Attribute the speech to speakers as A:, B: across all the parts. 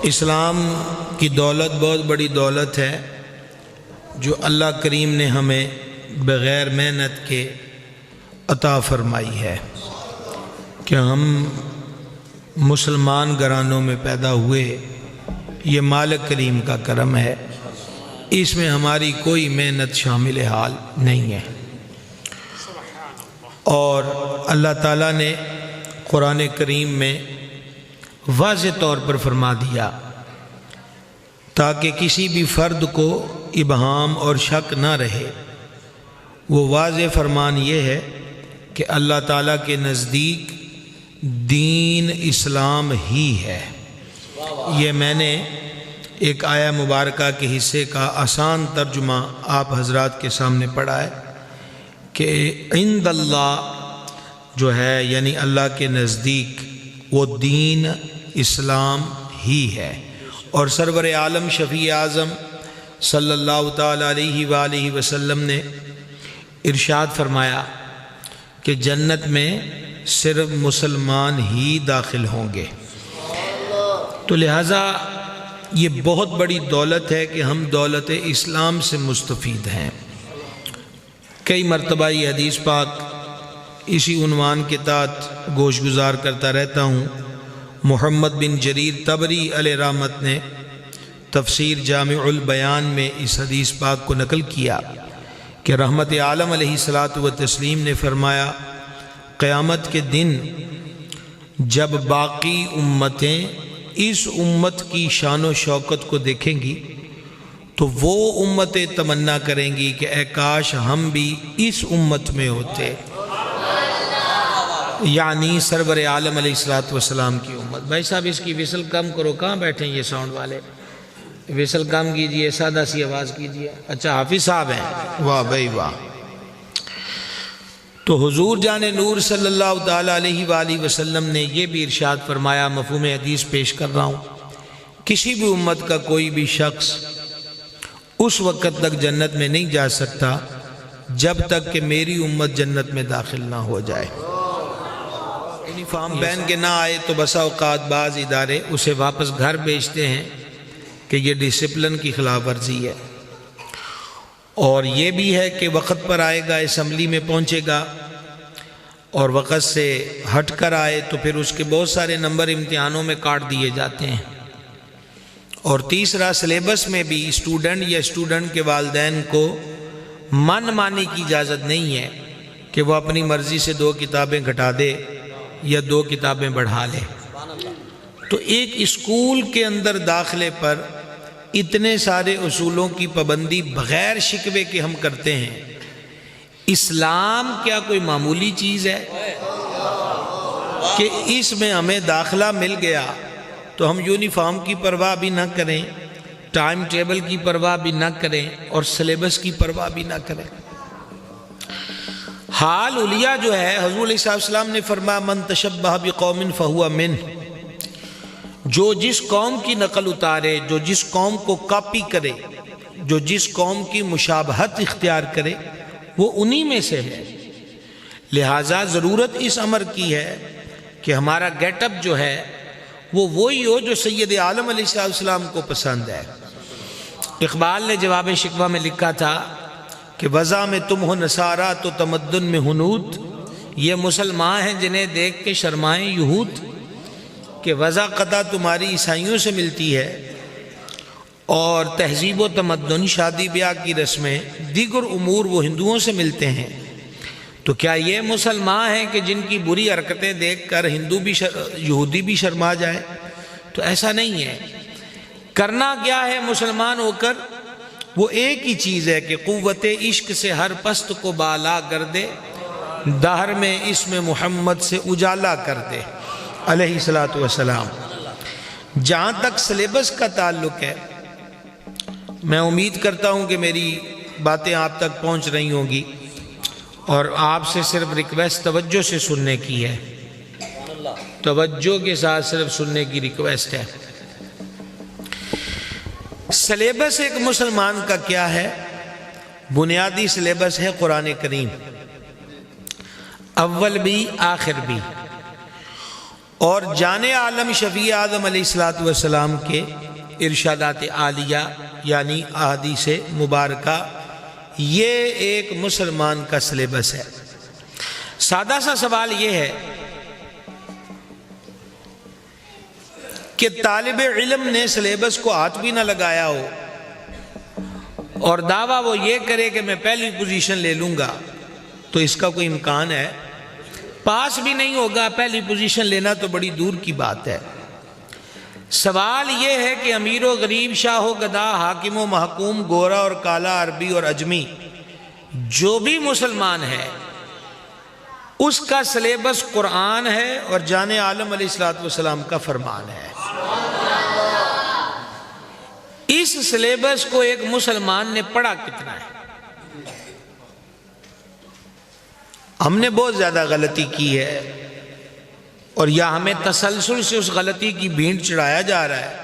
A: اسلام کی دولت بہت بڑی دولت ہے جو اللہ کریم نے ہمیں بغیر محنت کے عطا فرمائی ہے کہ ہم مسلمان گھرانوں میں پیدا ہوئے۔ یہ مالک کریم کا کرم ہے، اس میں ہماری کوئی محنت شامل حال نہیں ہے۔ اور اللہ تعالیٰ نے قرآن کریم میں واضح طور پر فرما دیا تاکہ کسی بھی فرد کو ابہام اور شک نہ رہے۔ وہ واضح فرمان یہ ہے کہ اللہ تعالیٰ کے نزدیک دین اسلام ہی ہے۔ یہ میں نے ایک آیہ مبارکہ کے حصے کا آسان ترجمہ آپ حضرات کے سامنے پڑھا ہے کہ عند اللہ جو ہے یعنی اللہ کے نزدیک وہ دین اسلام ہی ہے۔ اور سرور عالم شفیع اعظم صلی اللہ تعالیٰ علیہ وآلہ وسلم نے ارشاد فرمایا کہ جنت میں صرف مسلمان ہی داخل ہوں گے۔ تو لہٰذا یہ بہت بڑی دولت ہے کہ ہم دولت اسلام سے مستفید ہیں۔ کئی مرتبہ یہ حدیث پاک اسی عنوان کے تحت گوش گزار کرتا رہتا ہوں۔ محمد بن جریر طبری علیہ رحمت نے تفسیر جامع البیان میں اس حدیث پاک کو نقل کیا کہ رحمت عالم علیہ الصلاۃ والتسلیم نے فرمایا قیامت کے دن جب باقی امتیں اس امت کی شان و شوکت کو دیکھیں گی تو وہ امتیں تمنا کریں گی کہ اے کاش ہم بھی اس امت میں ہوتے، یعنی سرور عالم علیہ الصلوۃ والسلام کی امت۔ بھائی صاحب اس کی وصل کم کرو، کہاں بیٹھیں یہ ساؤنڈ والے؟ وصل کم کیجئے، سادہ سی آواز کیجئے۔ اچھا حافظ صاحب ہیں، واہ بھائی واہ۔ تو حضور جان نور صلی اللہ تعالیٰ علیہ وآلہ وسلم نے یہ بھی ارشاد فرمایا، مفہوم حدیث پیش کر رہا ہوں، کسی بھی امت کا کوئی بھی شخص اس وقت تک جنت میں نہیں جا سکتا جب تک کہ میری امت جنت میں داخل نہ ہو جائے۔ یونیفارم پہن کے نہ آئے تو بسا اوقات بعض ادارے اسے واپس گھر بھیجتے ہیں کہ یہ ڈسپلن کی خلاف ورزی ہے، اور یہ بھی ہے کہ وقت پر آئے گا، اسمبلی میں پہنچے گا، اور وقت سے ہٹ کر آئے تو پھر اس کے بہت سارے نمبر امتحانوں میں کاٹ دیے جاتے ہیں۔ اور تیسرا، سلیبس میں بھی اسٹوڈنٹ یا اسٹوڈنٹ کے والدین کو من مانی کی اجازت نہیں ہے کہ وہ اپنی مرضی سے 2 کتابیں گھٹا دے یا 2 کتابیں بڑھا لے۔ تو ایک اسکول کے اندر داخلے پر اتنے سارے اصولوں کی پابندی بغیر شکوے کے ہم کرتے ہیں۔ اسلام کیا کوئی معمولی چیز ہے کہ اس میں ہمیں داخلہ مل گیا تو ہم یونیفارم کی پرواہ بھی نہ کریں، ٹائم ٹیبل کی پرواہ بھی نہ کریں، اور سلیبس کی پرواہ بھی نہ کریں؟ حال علیہ جو ہے، حضور علیہ السلام نے فرمایا من تشبہ بقوم فہو منہ، جو جس قوم کی نقل اتارے، جو جس قوم کو کاپی کرے، جو جس قوم کی مشابہت اختیار کرے، وہ انہی میں سے ہے۔ لہٰذا ضرورت اس امر کی ہے کہ ہمارا گیٹ اپ جو ہے وہ وہی ہو جو سید عالم علیہ السلام کو پسند ہے۔ اقبال نے جواب شکوہ میں لکھا تھا کہ وضع میں تم ہو نصارہ تو تمدن میں ہنود، یہ مسلمان ہیں جنہیں دیکھ کے شرمائیں یہود، کہ وضع قطع تمہاری عیسائیوں سے ملتی ہے، اور تہذیب و تمدن، شادی بیاہ کی رسمیں، دیگر امور وہ ہندوؤں سے ملتے ہیں۔ تو کیا یہ مسلمان ہیں کہ جن کی بری حرکتیں دیکھ کر یہودی بھی شرما جائے؟ تو ایسا نہیں ہے۔ کرنا کیا ہے مسلمان ہو کر؟ وہ ایک ہی چیز ہے کہ قوت عشق سے ہر پست کو بالا کر دے، دہر میں اسم محمد سے اجالا کر دے علیہ الصلوۃ والسلام۔ جہاں تک سلیبس کا تعلق ہے، میں امید کرتا ہوں کہ میری باتیں آپ تک پہنچ رہی ہوں گی، اور آپ سے صرف ریکویسٹ توجہ سے سننے کی ہے، توجہ کے ساتھ صرف سننے کی ریکویسٹ ہے۔ سلیبس ایک مسلمان کا کیا ہے؟ بنیادی سلیبس ہے قرآن کریم، اول بھی آخر بھی۔ اور جان عالم شفیع اعظم علیہ السلام کے ارشادات عالیہ یعنی احادیث مبارکہ، یہ ایک مسلمان کا سلیبس ہے۔ سادہ سا سوال یہ ہے کہ طالب علم نے سلیبس کو ہاتھ بھی نہ لگایا ہو اور دعویٰ وہ یہ کرے کہ میں پہلی پوزیشن لے لوں گا، تو اس کا کوئی امکان ہے؟ پاس بھی نہیں ہوگا، پہلی پوزیشن لینا تو بڑی دور کی بات ہے۔ سوال یہ ہے کہ امیر و غریب، شاہ و گدا، حاکم و محکوم، گورا اور کالا، عربی اور عجمی، جو بھی مسلمان ہے اس کا سلیبس قرآن ہے اور جان عالم علیہ السلام کا فرمان ہے۔ اس سلیبس کو ایک مسلمان نے پڑھا کتنا ہے؟ ہم نے بہت زیادہ غلطی کی ہے، اور یا ہمیں تسلسل سے اس غلطی کی بھینٹ چڑھایا جا رہا ہے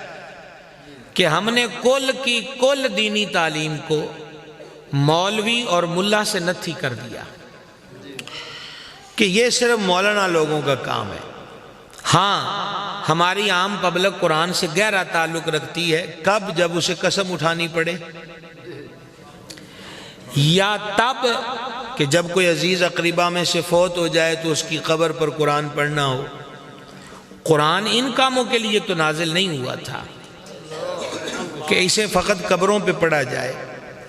A: کہ ہم نے کل دینی تعلیم کو مولوی اور ملا سے نتھی کر دیا کہ یہ صرف مولانا لوگوں کا کام ہے۔ ہاں، ہماری عام پبلک قرآن سے گہرا تعلق رکھتی ہے، کب؟ جب اسے قسم اٹھانی پڑے، یا تب کہ جب کوئی عزیز اقربا میں سے فوت ہو جائے تو اس کی قبر پر قرآن پڑھنا ہو۔ قرآن ان کاموں کے لیے تو نازل نہیں ہوا تھا کہ اسے فقط قبروں پہ پڑھا جائے،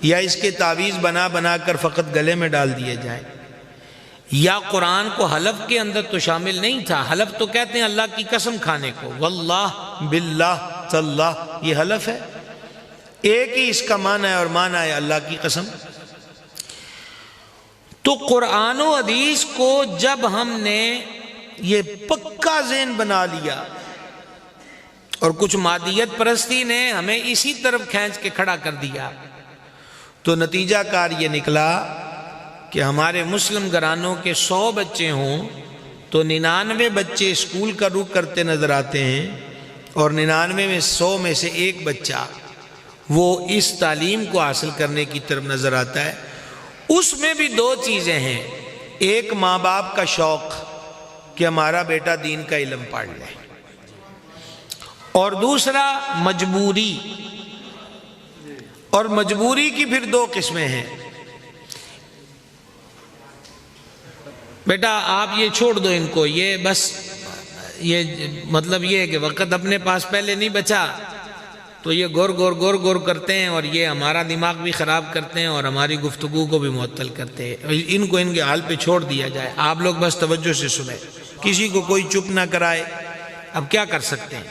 A: یا اس کے تعویذ بنا بنا کر فقط گلے میں ڈال دیے جائیں، یا قرآن کو حلف کے اندر تو شامل نہیں تھا۔ حلف تو کہتے ہیں اللہ کی قسم کھانے کو، واللہ باللہ تاللہ، یہ حلف ہے، ایک ہی اس کا معنی ہے، اور معنی ہے اللہ کی قسم۔ تو قرآن و حدیث کو جب ہم نے یہ پکا ذہن بنا لیا اور کچھ مادیت پرستی نے ہمیں اسی طرف کھینچ کے کھڑا کر دیا، تو نتیجہ کار یہ نکلا کہ ہمارے مسلم گھرانوں کے 100 بچے ہوں تو 99 بچے اسکول کا رخ کرتے نظر آتے ہیں، اور 99 میں 100 میں سے ایک بچہ وہ اس تعلیم کو حاصل کرنے کی طرف نظر آتا ہے۔ اس میں بھی 2 چیزیں ہیں، ایک ماں باپ کا شوق کہ ہمارا بیٹا دین کا علم پڑھ لے، اور دوسرا مجبوری، اور مجبوری کی پھر 2 قسمیں ہیں۔ بیٹا آپ یہ چھوڑ دو ان کو، یہ بس یہ مطلب یہ ہے کہ وقت اپنے پاس پہلے نہیں بچا تو یہ گور کرتے ہیں، اور یہ ہمارا دماغ بھی خراب کرتے ہیں اور ہماری گفتگو کو بھی معطل کرتے ہیں، ان کو ان کے حال پہ چھوڑ دیا جائے، آپ لوگ بس توجہ سے سنیں، کسی کو کوئی چپ نہ کرائے۔ اب کیا کر سکتے ہیں؟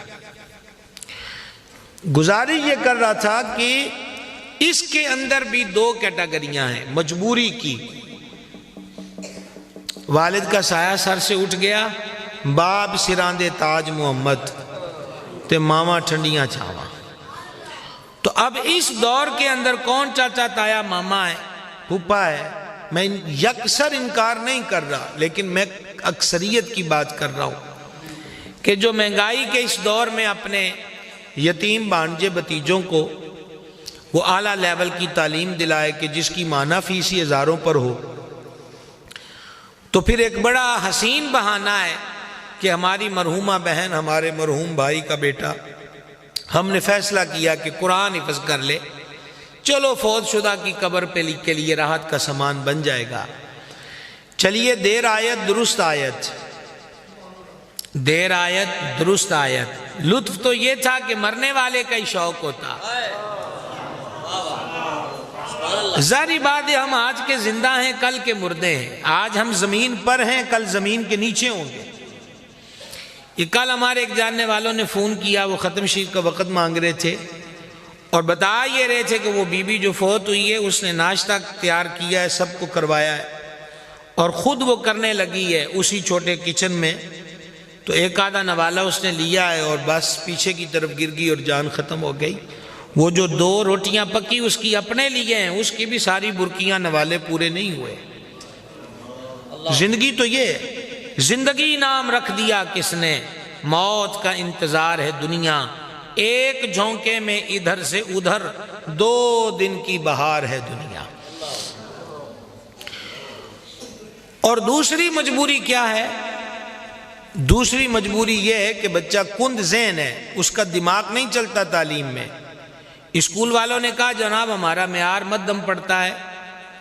A: گزارش یہ کر رہا تھا کہ اس کے اندر بھی 2 کیٹیگریاں ہیں مجبوری کی۔ والد کا سایہ سر سے اٹھ گیا، باپ سراندے تاج محمد تے ماما ٹھنڈیاں چھاواں۔ تو اب اس دور کے اندر کون چاچا تایا ماما ہے، پھوپھا ہے؟ میں یکسر انکار نہیں کر رہا، لیکن میں اکثریت کی بات کر رہا ہوں کہ جو مہنگائی کے اس دور میں اپنے یتیم بھانجے بھتیجوں کو وہ اعلیٰ لیول کی تعلیم دلائے کہ جس کی مانا فیسی ہزاروں پر ہو، تو پھر ایک بڑا حسین بہانہ ہے کہ ہماری مرحومہ بہن، ہمارے مرحوم بھائی کا بیٹا، ہم نے فیصلہ کیا کہ قرآن حفظ کر لے، چلو فوت شدہ کی قبر پہ کے لیے راحت کا سامان بن جائے گا۔ چلیے دیر آیت درست آیت، دیر آیت درست آیت۔ لطف تو یہ تھا کہ مرنے والے کا ہی شوق ہوتا۔ ظاہری بات ہے ہم آج کے زندہ ہیں، کل کے مردے ہیں، آج ہم زمین پر ہیں، کل زمین کے نیچے ہوں گے۔ یہ کل ہمارے ایک جاننے والوں نے فون کیا، وہ ختم شریف کا وقت مانگ رہے تھے اور بتا یہ رہے تھے کہ وہ بی بی جو فوت ہوئی ہے اس نے ناشتہ تیار کیا ہے، سب کو کروایا ہے، اور خود وہ کرنے لگی ہے اسی چھوٹے کچن میں، تو ایک آدھا نوالہ اس نے لیا ہے اور بس پیچھے کی طرف گر گئی اور جان ختم ہو گئی۔ وہ جو 2 روٹیاں پکی اس کی اپنے لیے ہیں، اس کی بھی ساری برکیاں نوالے پورے نہیں ہوئے۔ زندگی تو یہ ہے، زندگی نام رکھ دیا کس نے، موت کا انتظار ہے دنیا، ایک جھونکے میں ادھر سے ادھر 2 دن کی بہار ہے دنیا۔ اور دوسری مجبوری کیا ہے دوسری مجبوری یہ ہے کہ بچہ کند ذہن ہے، اس کا دماغ نہیں چلتا تعلیم میں۔ اسکول والوں نے کہا جناب ہمارا معیار مدھم پڑتا ہے،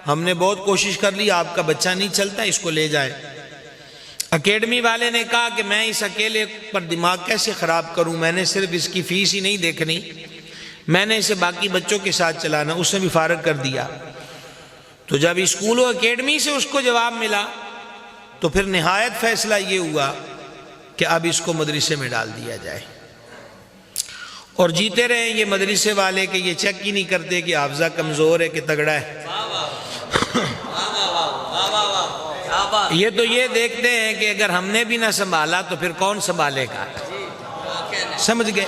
A: ہم نے بہت کوشش کر لی، آپ کا بچہ نہیں چلتا، اس کو لے جائیں۔ اکیڈمی والے نے کہا کہ میں اس اکیلے پر دماغ کیسے خراب کروں، میں نے صرف اس کی فیس ہی نہیں دیکھنی، میں نے اسے باقی بچوں کے ساتھ چلانا، اس نے بھی فارغ کر دیا۔ تو جب اسکول و اکیڈمی سے اس کو جواب ملا تو پھر نہایت فیصلہ یہ ہوا کہ اب اس کو مدرسے میں ڈال دیا جائے۔ اور جیتے رہے یہ مدرسے والے کہ یہ چیک ہی نہیں کرتے کہ حافظہ کمزور ہے کہ تگڑا ہے، یہ تو یہ دیکھتے ہیں کہ اگر ہم نے بھی نہ سنبھالا تو پھر کون سنبھالے گا، سمجھ گئے۔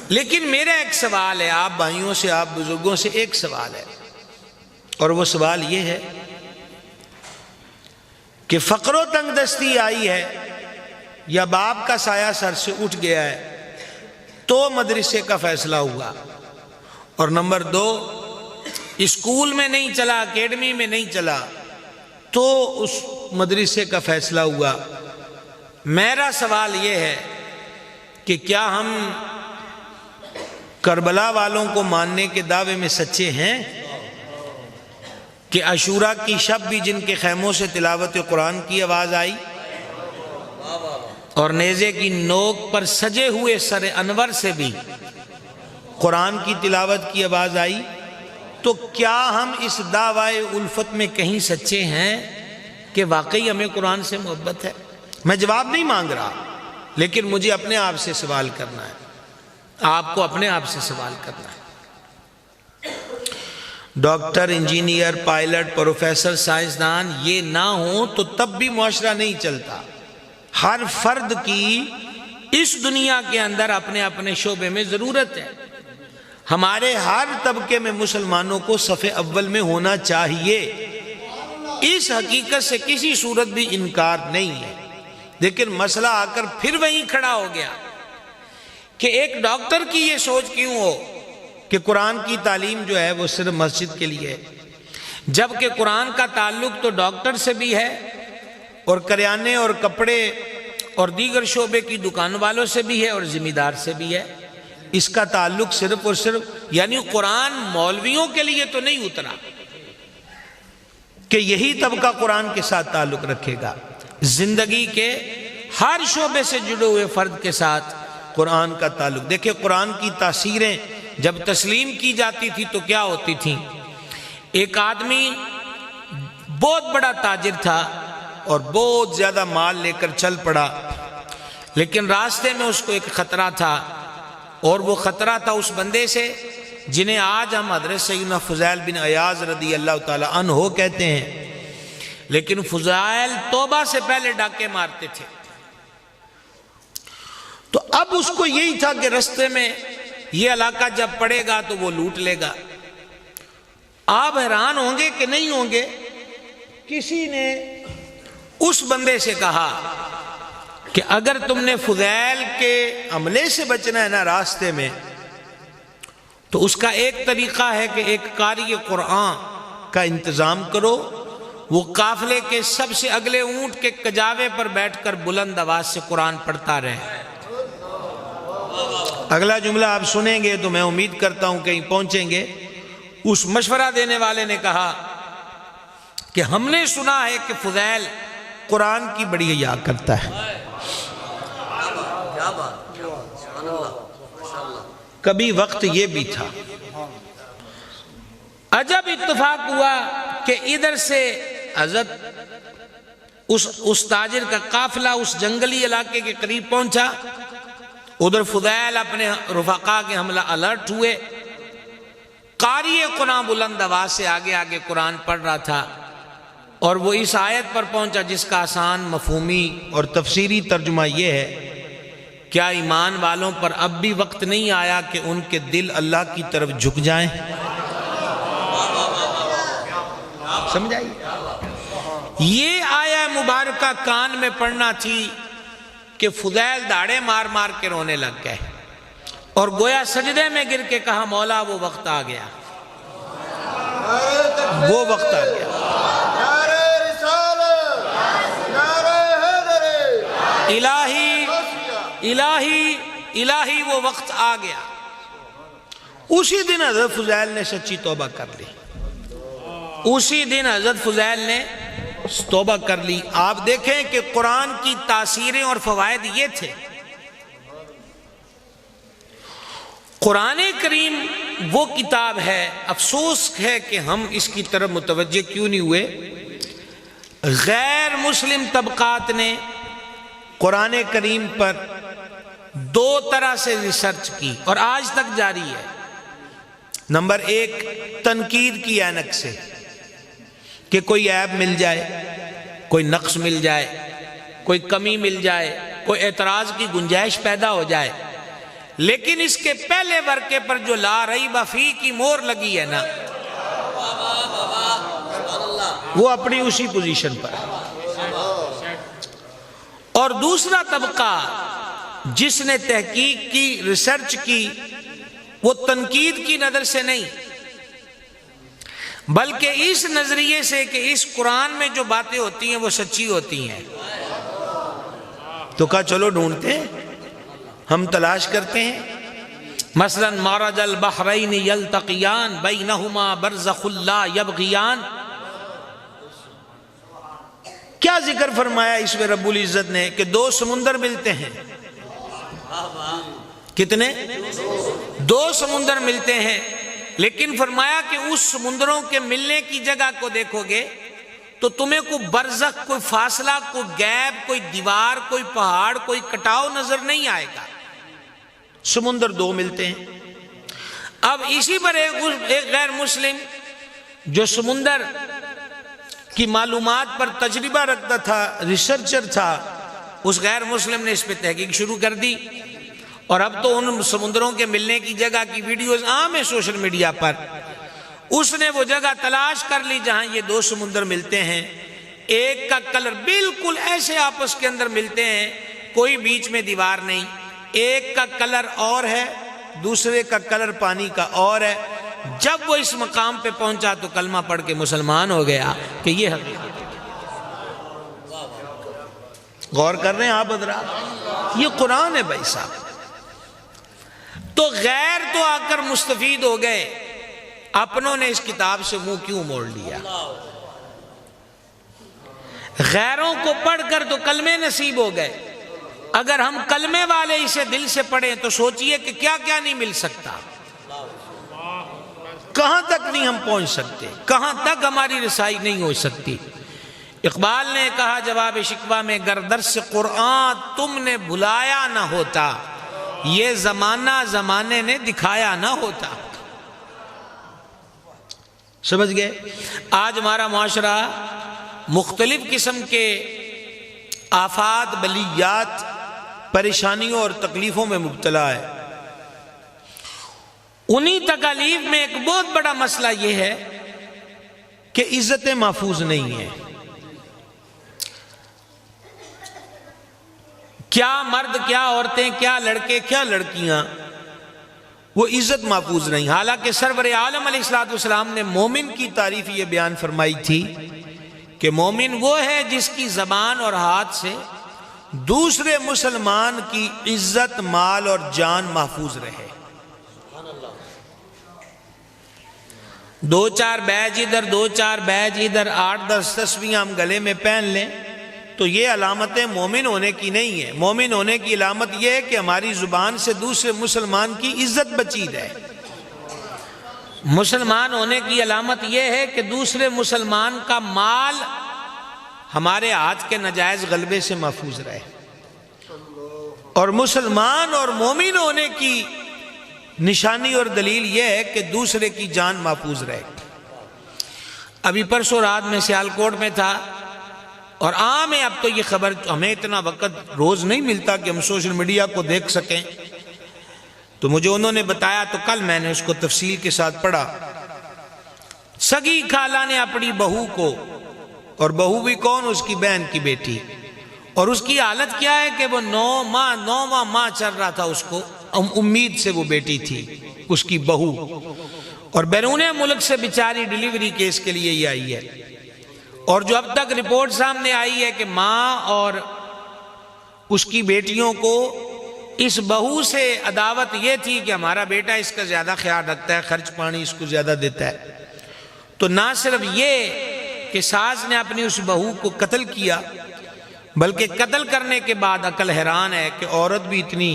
A: لیکن میرا ایک سوال ہے آپ بھائیوں سے، آپ بزرگوں سے ایک سوال ہے، اور وہ سوال یہ ہے کہ فقر و تنگ دستی آئی ہے یا باپ کا سایہ سر سے اٹھ گیا ہے تو مدرسے کا فیصلہ ہوا، اور نمبر 2 اسکول میں نہیں چلا، اکیڈمی میں نہیں چلا تو اس مدرسے کا فیصلہ ہوا۔ میرا سوال یہ ہے کہ کیا ہم کربلا والوں کو ماننے کے دعوے میں سچے ہیں کہ عاشوراء کی شب بھی جن کے خیموں سے تلاوت قرآن کی آواز آئی اور نیزے کی نوک پر سجے ہوئے سر انور سے بھی قرآن کی تلاوت کی آواز آئی، تو کیا ہم اس دعوی الفت میں کہیں سچے ہیں کہ واقعی ہمیں قرآن سے محبت ہے؟ میں جواب نہیں مانگ رہا، لیکن مجھے اپنے آپ سے سوال کرنا ہے، آپ کو اپنے آپ سے سوال کرنا ہے۔ ڈاکٹر، انجینئر، پائلٹ، پروفیسر، سائنسدان یہ نہ ہوں تو تب بھی معاشرہ نہیں چلتا۔ ہر فرد کی اس دنیا کے اندر اپنے اپنے شعبے میں ضرورت ہے۔ ہمارے ہر طبقے میں مسلمانوں کو صف اول میں ہونا چاہیے، اس حقیقت سے کسی صورت بھی انکار نہیں ہے۔ لیکن مسئلہ آ کر پھر وہیں کھڑا ہو گیا کہ ایک ڈاکٹر کی یہ سوچ کیوں ہو کہ قرآن کی تعلیم جو ہے وہ صرف مسجد کے لیے ہے، جبکہ قرآن کا تعلق تو ڈاکٹر سے بھی ہے اور کریانے اور کپڑے اور دیگر شعبے کی دکان والوں سے بھی ہے اور ذمہ دار سے بھی ہے۔ اس کا تعلق صرف اور صرف یعنی قرآن مولویوں کے لیے تو نہیں اترا کہ یہی طبقہ قرآن کے ساتھ تعلق رکھے گا، زندگی کے ہر شعبے سے جڑے ہوئے فرد کے ساتھ قرآن کا تعلق۔ دیکھیں قرآن کی تاثیریں جب تسلیم کی جاتی تھی تو کیا ہوتی تھیں۔ ایک آدمی بہت بڑا تاجر تھا اور بہت زیادہ مال لے کر چل پڑا، لیکن راستے میں اس کو ایک خطرہ تھا، اور وہ خطرہ تھا اس بندے سے جنہیں آج ہم حضرت سیدنا فضیل بن عیاض رضی اللہ تعالی عنہ کہتے ہیں، لیکن فضیل توبہ سے پہلے ڈاکے مارتے تھے۔ تو اب اس کو یہی تھا کہ رستے میں یہ علاقہ جب پڑے گا تو وہ لوٹ لے گا۔ آپ حیران ہوں گے کہ نہیں ہوں گے، کسی نے اس بندے سے کہا کہ اگر تم نے فضیل کے حملے سے بچنا ہے نا راستے میں، تو اس کا ایک طریقہ ہے کہ ایک قاری قرآن کا انتظام کرو، وہ قافلے کے سب سے اگلے اونٹ کے کجاوے پر بیٹھ کر بلند آواز سے قرآن پڑھتا رہے۔ اگلا جملہ آپ سنیں گے تو میں امید کرتا ہوں کہیں پہنچیں گے۔ اس مشورہ دینے والے نے کہا کہ ہم نے سنا ہے کہ فضیل قرآن کی بڑی حیا کرتا ہے۔ کبھی وقت یہ بھی تھا، عجب اتفاق ہوا کہ ادھر سے حضرت اس تاجر کا قافلہ اس جنگلی علاقے کے قریب پہنچا، ادھر فضیل اپنے رفقا کے حملہ الرٹ ہوئے، قاری قرآن بلند آواز سے آگے آگے قرآن پڑھ رہا تھا، اور وہ اس آیت پر پہنچا جس کا آسان مفہومی اور تفسیری ترجمہ یہ ہے، کیا ایمان والوں پر اب بھی وقت نہیں آیا کہ ان کے دل اللہ کی طرف جھک جائیں؟ سمجھ آئی؟ یہ آیہ مبارکہ کان میں پڑھنا تھی کہ فضیل داڑے مار مار کے رونے لگ گئے، اور گویا سجدے میں گر کے کہا مولا وہ وقت آ گیا، وہ وقت آ گیا۔ الہی وہ وقت آ گیا۔ اسی دن حضرت فضیل نے سچی توبہ کر لی، اسی دن حضرت فضیل نے توبہ کر لی۔ آپ دیکھیں کہ قرآن کی تاثیریں اور فوائد یہ تھے۔ قرآن کریم وہ کتاب ہے، افسوس ہے کہ ہم اس کی طرف متوجہ کیوں نہیں ہوئے۔ غیر مسلم طبقات نے قرآن کریم پر دو طرح سے ریسرچ کی اور آج تک جاری ہے۔ نمبر ایک، تنقید کی اینک سے کہ کوئی عیب مل جائے، کوئی نقص مل جائے، کوئی کمی مل جائے، کوئی اعتراض کی گنجائش پیدا ہو جائے، لیکن اس کے پہلے ورقے پر جو لا ریب فیہ کی مور لگی ہے نا، وہ اپنی اسی پوزیشن پر۔ اور دوسرا طبقہ جس نے تحقیق کی، ریسرچ کی، وہ تنقید کی نظر سے نہیں بلکہ اس نظریے سے کہ اس قرآن میں جو باتیں ہوتی ہیں وہ سچی ہوتی ہیں۔ تو کہا چلو ڈھونڈتے ہیں، ہم تلاش کرتے ہیں۔ مثلا مرج البحرین یلتقیان بینہما برزخ لا یبغیان، کیا ذکر فرمایا اس میں رب العزت نے کہ دو سمندر ملتے ہیں۔ کتنے؟ دو سمندر ملتے ہیں، لیکن فرمایا کہ اس سمندروں کے ملنے کی جگہ کو دیکھو گے تو تمہیں کوئی برزخ، کوئی فاصلہ، کوئی گیپ، کوئی دیوار، کوئی پہاڑ، کوئی کٹاؤ نظر نہیں آئے گا۔ سمندر دو ملتے ہیں۔ اب اسی پر ایک غیر مسلم جو سمندر کی معلومات پر تجربہ رکھتا تھا، ریسرچر تھا، اس غیر مسلم نے اس پہ تحقیق شروع کر دی، اور اب تو ان سمندروں کے ملنے کی جگہ کی ویڈیوز عام ہے سوشل میڈیا پر۔ اس نے وہ جگہ تلاش کر لی جہاں یہ دو سمندر ملتے ہیں۔ ایک کا کلر بالکل ایسے آپس کے اندر ملتے ہیں، کوئی بیچ میں دیوار نہیں، ایک کا کلر اور ہے، دوسرے کا کلر پانی کا اور ہے۔ جب وہ اس مقام پہ پہنچا تو کلمہ پڑھ کے مسلمان ہو گیا کہ یہ حقیقت ہے۔ غور کر رہے ہیں آپ حضرات؟ یہ قرآن ہے بھائی صاحب۔ تو غیر تو آ کر مستفید ہو گئے، اپنوں نے اس کتاب سے منہ کیوں موڑ لیا؟ غیروں کو پڑھ کر تو کلمے نصیب ہو گئے، اگر ہم کلمے والے اسے دل سے پڑھیں تو سوچئے کہ کیا کیا نہیں مل سکتا، کہاں تک نہیں ہم پہنچ سکتے، کہاں تک ہماری رسائی نہیں ہو سکتی۔ اقبال نے کہا جواب شکوہ میں، گر درس قرآن تم نے بھلایا نہ ہوتا، یہ زمانہ زمانے نے دکھایا نہ ہوتا۔ سمجھ گئے؟ آج ہمارا معاشرہ مختلف قسم کے آفات، بلیات، پریشانیوں اور تکلیفوں میں مبتلا ہے۔ انہی تکالیف میں ایک بہت بڑا مسئلہ یہ ہے کہ عزتیں محفوظ نہیں ہیں۔ کیا مرد، کیا عورتیں، کیا لڑکے، کیا لڑکیاں، وہ عزت محفوظ نہیں۔ حالانکہ سرور عالم علیہ السلام نے مومن کی تعریف یہ بیان فرمائی تھی کہ مومن وہ ہے جس کی زبان اور ہاتھ سے دوسرے مسلمان کی عزت، مال اور جان محفوظ رہے۔ دو چار بیج ادھر، دو چار بیج ادھر، 8-10 تسبیحاں ہم گلے میں پہن لیں تو یہ علامتیں مومن ہونے کی نہیں ہے۔ مومن ہونے کی علامت یہ ہے کہ ہماری زبان سے دوسرے مسلمان کی عزت بچی رہے۔ مسلمان ہونے کی علامت یہ ہے کہ دوسرے مسلمان کا مال ہمارے ہاتھ کے ناجائز غلبے سے محفوظ رہے۔ اور مسلمان اور مومن ہونے کی نشانی اور دلیل یہ ہے کہ دوسرے کی جان محفوظ رہے۔ ابھی پرسوں رات میں سیالکوٹ میں تھا، اور عام ہے اب تو یہ خبر، ہمیں اتنا وقت روز نہیں ملتا کہ ہم سوشل میڈیا کو دیکھ سکیں، تو مجھے انہوں نے بتایا تو کل میں نے اس کو تفصیل کے ساتھ پڑھا۔ سگی خالہ نے اپنی بہو کو، اور بہو بھی کون؟ اس کی بہن کی بیٹی، اور اس کی حالت کیا ہے کہ وہ 9واں ماہ چل رہا تھا، اس کو امید سے وہ بیٹی تھی، اس کی بہو، اور بیرون ملک سے بیچاری ڈیلیوری کیس کے لیے ہی آئی ہے۔ اور جو اب تک رپورٹ سامنے آئی ہے کہ ماں اور اس کی بیٹیوں کو اس بہو سے عداوت یہ تھی کہ ہمارا بیٹا اس کا زیادہ خیال رکھتا ہے، خرچ پانی اس کو زیادہ دیتا ہے۔ تو نہ صرف یہ کہ ساس نے اپنی اس بہو کو قتل کیا، بلکہ قتل کرنے کے بعد عقل حیران ہے کہ عورت بھی اتنی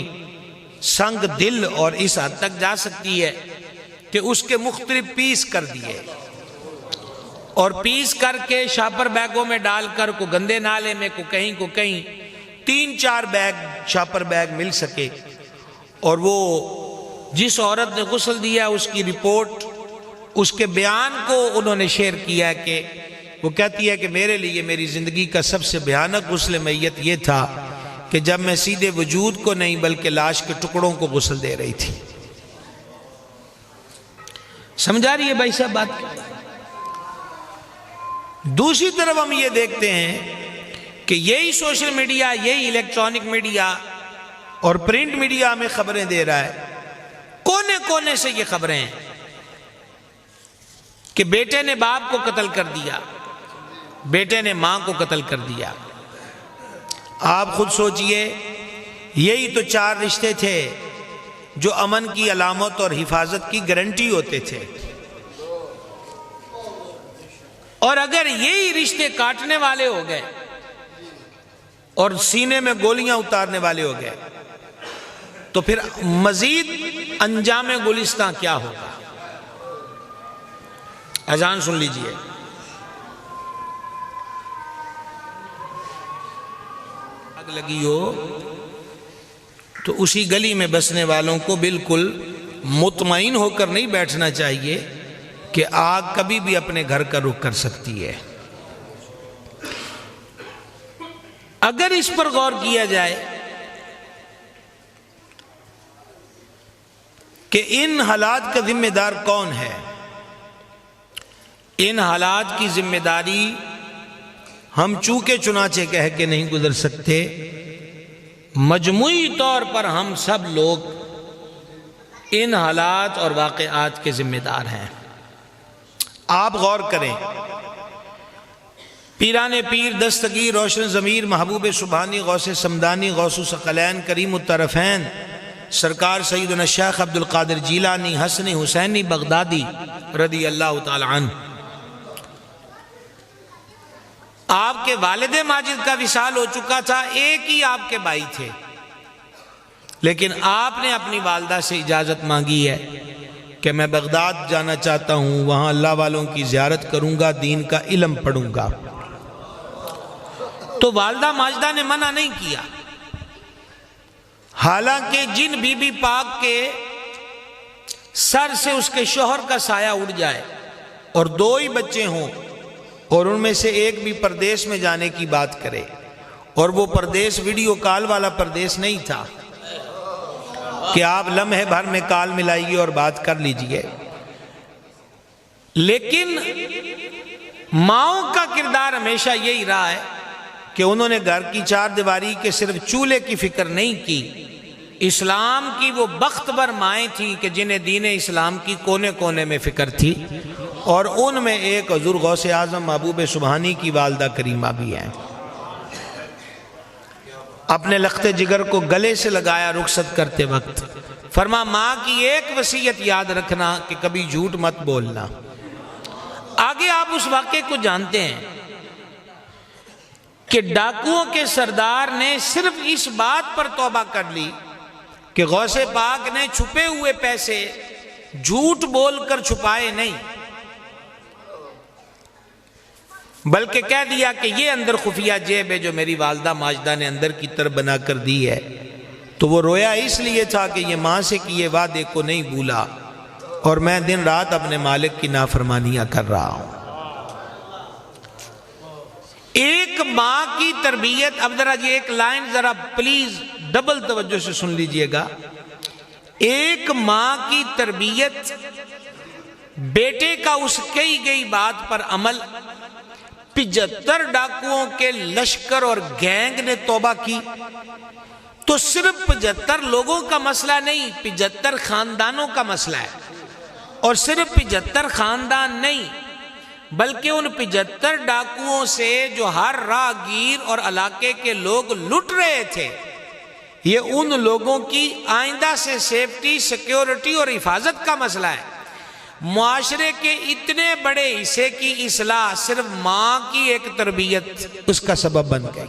A: سنگ دل اور اس حد تک جا سکتی ہے کہ اس کے مختلف پیس کر دیے، اور پیس کر کے شاپر بیگوں میں ڈال کر کو گندے نالے میں کو کہیں 3-4 بیگ شاپر بیگ مل سکے۔ اور وہ جس عورت نے غسل دیا اس کی رپورٹ، اس کے بیان کو انہوں نے شیئر کیا کہ وہ کہتی ہے کہ میرے لیے میری زندگی کا سب سے بھیانک غسل میت یہ تھا کہ جب میں سیدھے وجود کو نہیں بلکہ لاش کے ٹکڑوں کو غسل دے رہی تھی۔ سمجھا رہی ہے بھائی صاحب بات؟ دوسری طرف ہم یہ دیکھتے ہیں کہ یہی سوشل میڈیا، یہی الیکٹرانک میڈیا اور پرنٹ میڈیا ہمیں خبریں دے رہا ہے، کونے کونے سے یہ خبریں ہیں کہ بیٹے نے باپ کو قتل کر دیا، بیٹے نے ماں کو قتل کر دیا۔ آپ خود سوچئے، یہی تو 4 رشتے تھے جو امن کی علامت اور حفاظت کی گارنٹی ہوتے تھے، اور اگر یہی رشتے کاٹنے والے ہو گئے اور سینے میں گولیاں اتارنے والے ہو گئے تو پھر مزید انجام گلستاں کیا ہوگا؟ اذان سن لیجئے۔ آگ لگی ہو تو اسی گلی میں بسنے والوں کو بالکل مطمئن ہو کر نہیں بیٹھنا چاہیے کہ آگ کبھی بھی اپنے گھر کا رخ کر سکتی ہے۔ اگر اس پر غور کیا جائے کہ ان حالات کا ذمہ دار کون ہے، ان حالات کی ذمہ داری ہم چونکہ چنانچہ کہہ کے نہیں گزر سکتے، مجموعی طور پر ہم سب لوگ ان حالات اور واقعات کے ذمہ دار ہیں۔ آپ غور کریں، پیران پیر، دستگیر، روشن ضمیر، محبوب سبحانی، غوث سمدانی، غوث ثقلین، کریم الطرفین، سرکار سیدنا الشیخ عبد القادر جیلانی، حسنی حسینی بغدادی رضی اللہ تعالی عنہ، آپ کے والد ماجد کا وصال ہو چکا تھا، ایک ہی آپ کے بھائی تھے، لیکن آپ نے اپنی والدہ سے اجازت مانگی ہے کہ میں بغداد جانا چاہتا ہوں، وہاں اللہ والوں کی زیارت کروں گا، دین کا علم پڑھوں گا۔ تو والدہ ماجدہ نے منع نہیں کیا، حالانکہ جن بی بی پاک کے سر سے اس کے شوہر کا سایہ اڑ جائے اور 2 ہی بچے ہوں اور ان میں سے ایک بھی پردیس میں جانے کی بات کرے، اور وہ پردیس ویڈیو کال والا پردیس نہیں تھا کہ آپ لمحے بھر میں کال ملائیے اور بات کر لیجئے، لیکن ماؤں کا کردار ہمیشہ یہی رہا ہے کہ انہوں نے گھر کی 4 دیواری کے صرف چولہے کی فکر نہیں کی، اسلام کی وہ بختور مائیں تھیں کہ جنہیں دین اسلام کی کونے کونے میں فکر تھی، اور ان میں ایک حضور غوث اعظم محبوب سبحانی کی والدہ کریمہ بھی ہیں۔ اپنے لخت جگر کو گلے سے لگایا رخصت کرتے وقت، فرما ماں کی ایک وصیت یاد رکھنا کہ کبھی جھوٹ مت بولنا۔ آگے آپ اس واقعے کو جانتے ہیں کہ ڈاکوؤں کے سردار نے صرف اس بات پر توبہ کر لی کہ غوث پاک نے چھپے ہوئے پیسے جھوٹ بول کر چھپائے نہیں، بلکہ کہہ دیا کہ یہ اندر خفیہ جیب ہے جو میری والدہ ماجدہ نے اندر کی طرف بنا کر دی ہے۔ تو وہ رویا اس لیے تھا کہ یہ ماں سے کیے وعدے کو نہیں بھولا، اور میں دن رات اپنے مالک کی نافرمانیاں کر رہا ہوں۔ ایک ماں کی تربیت، اب ذرا یہ ایک لائن ذرا پلیز ڈبل توجہ سے سن لیجئے گا، ایک ماں کی تربیت، بیٹے کا اس کہی گئی بات پر عمل، 75 ڈاکوؤں کے لشکر اور گینگ نے توبہ کی، تو صرف 75 لوگوں کا مسئلہ نہیں، 75 خاندانوں کا مسئلہ ہے، اور صرف 75 خاندان نہیں بلکہ ان 75 ڈاکوؤں سے جو ہر راہگیر اور علاقے کے لوگ لٹ رہے تھے، یہ ان لوگوں کی آئندہ سے سیفٹی، سیکیورٹی اور حفاظت کا مسئلہ ہے۔ معاشرے کے اتنے بڑے حصے کی اصلاح صرف ماں کی ایک تربیت اس کا سبب بن گئی،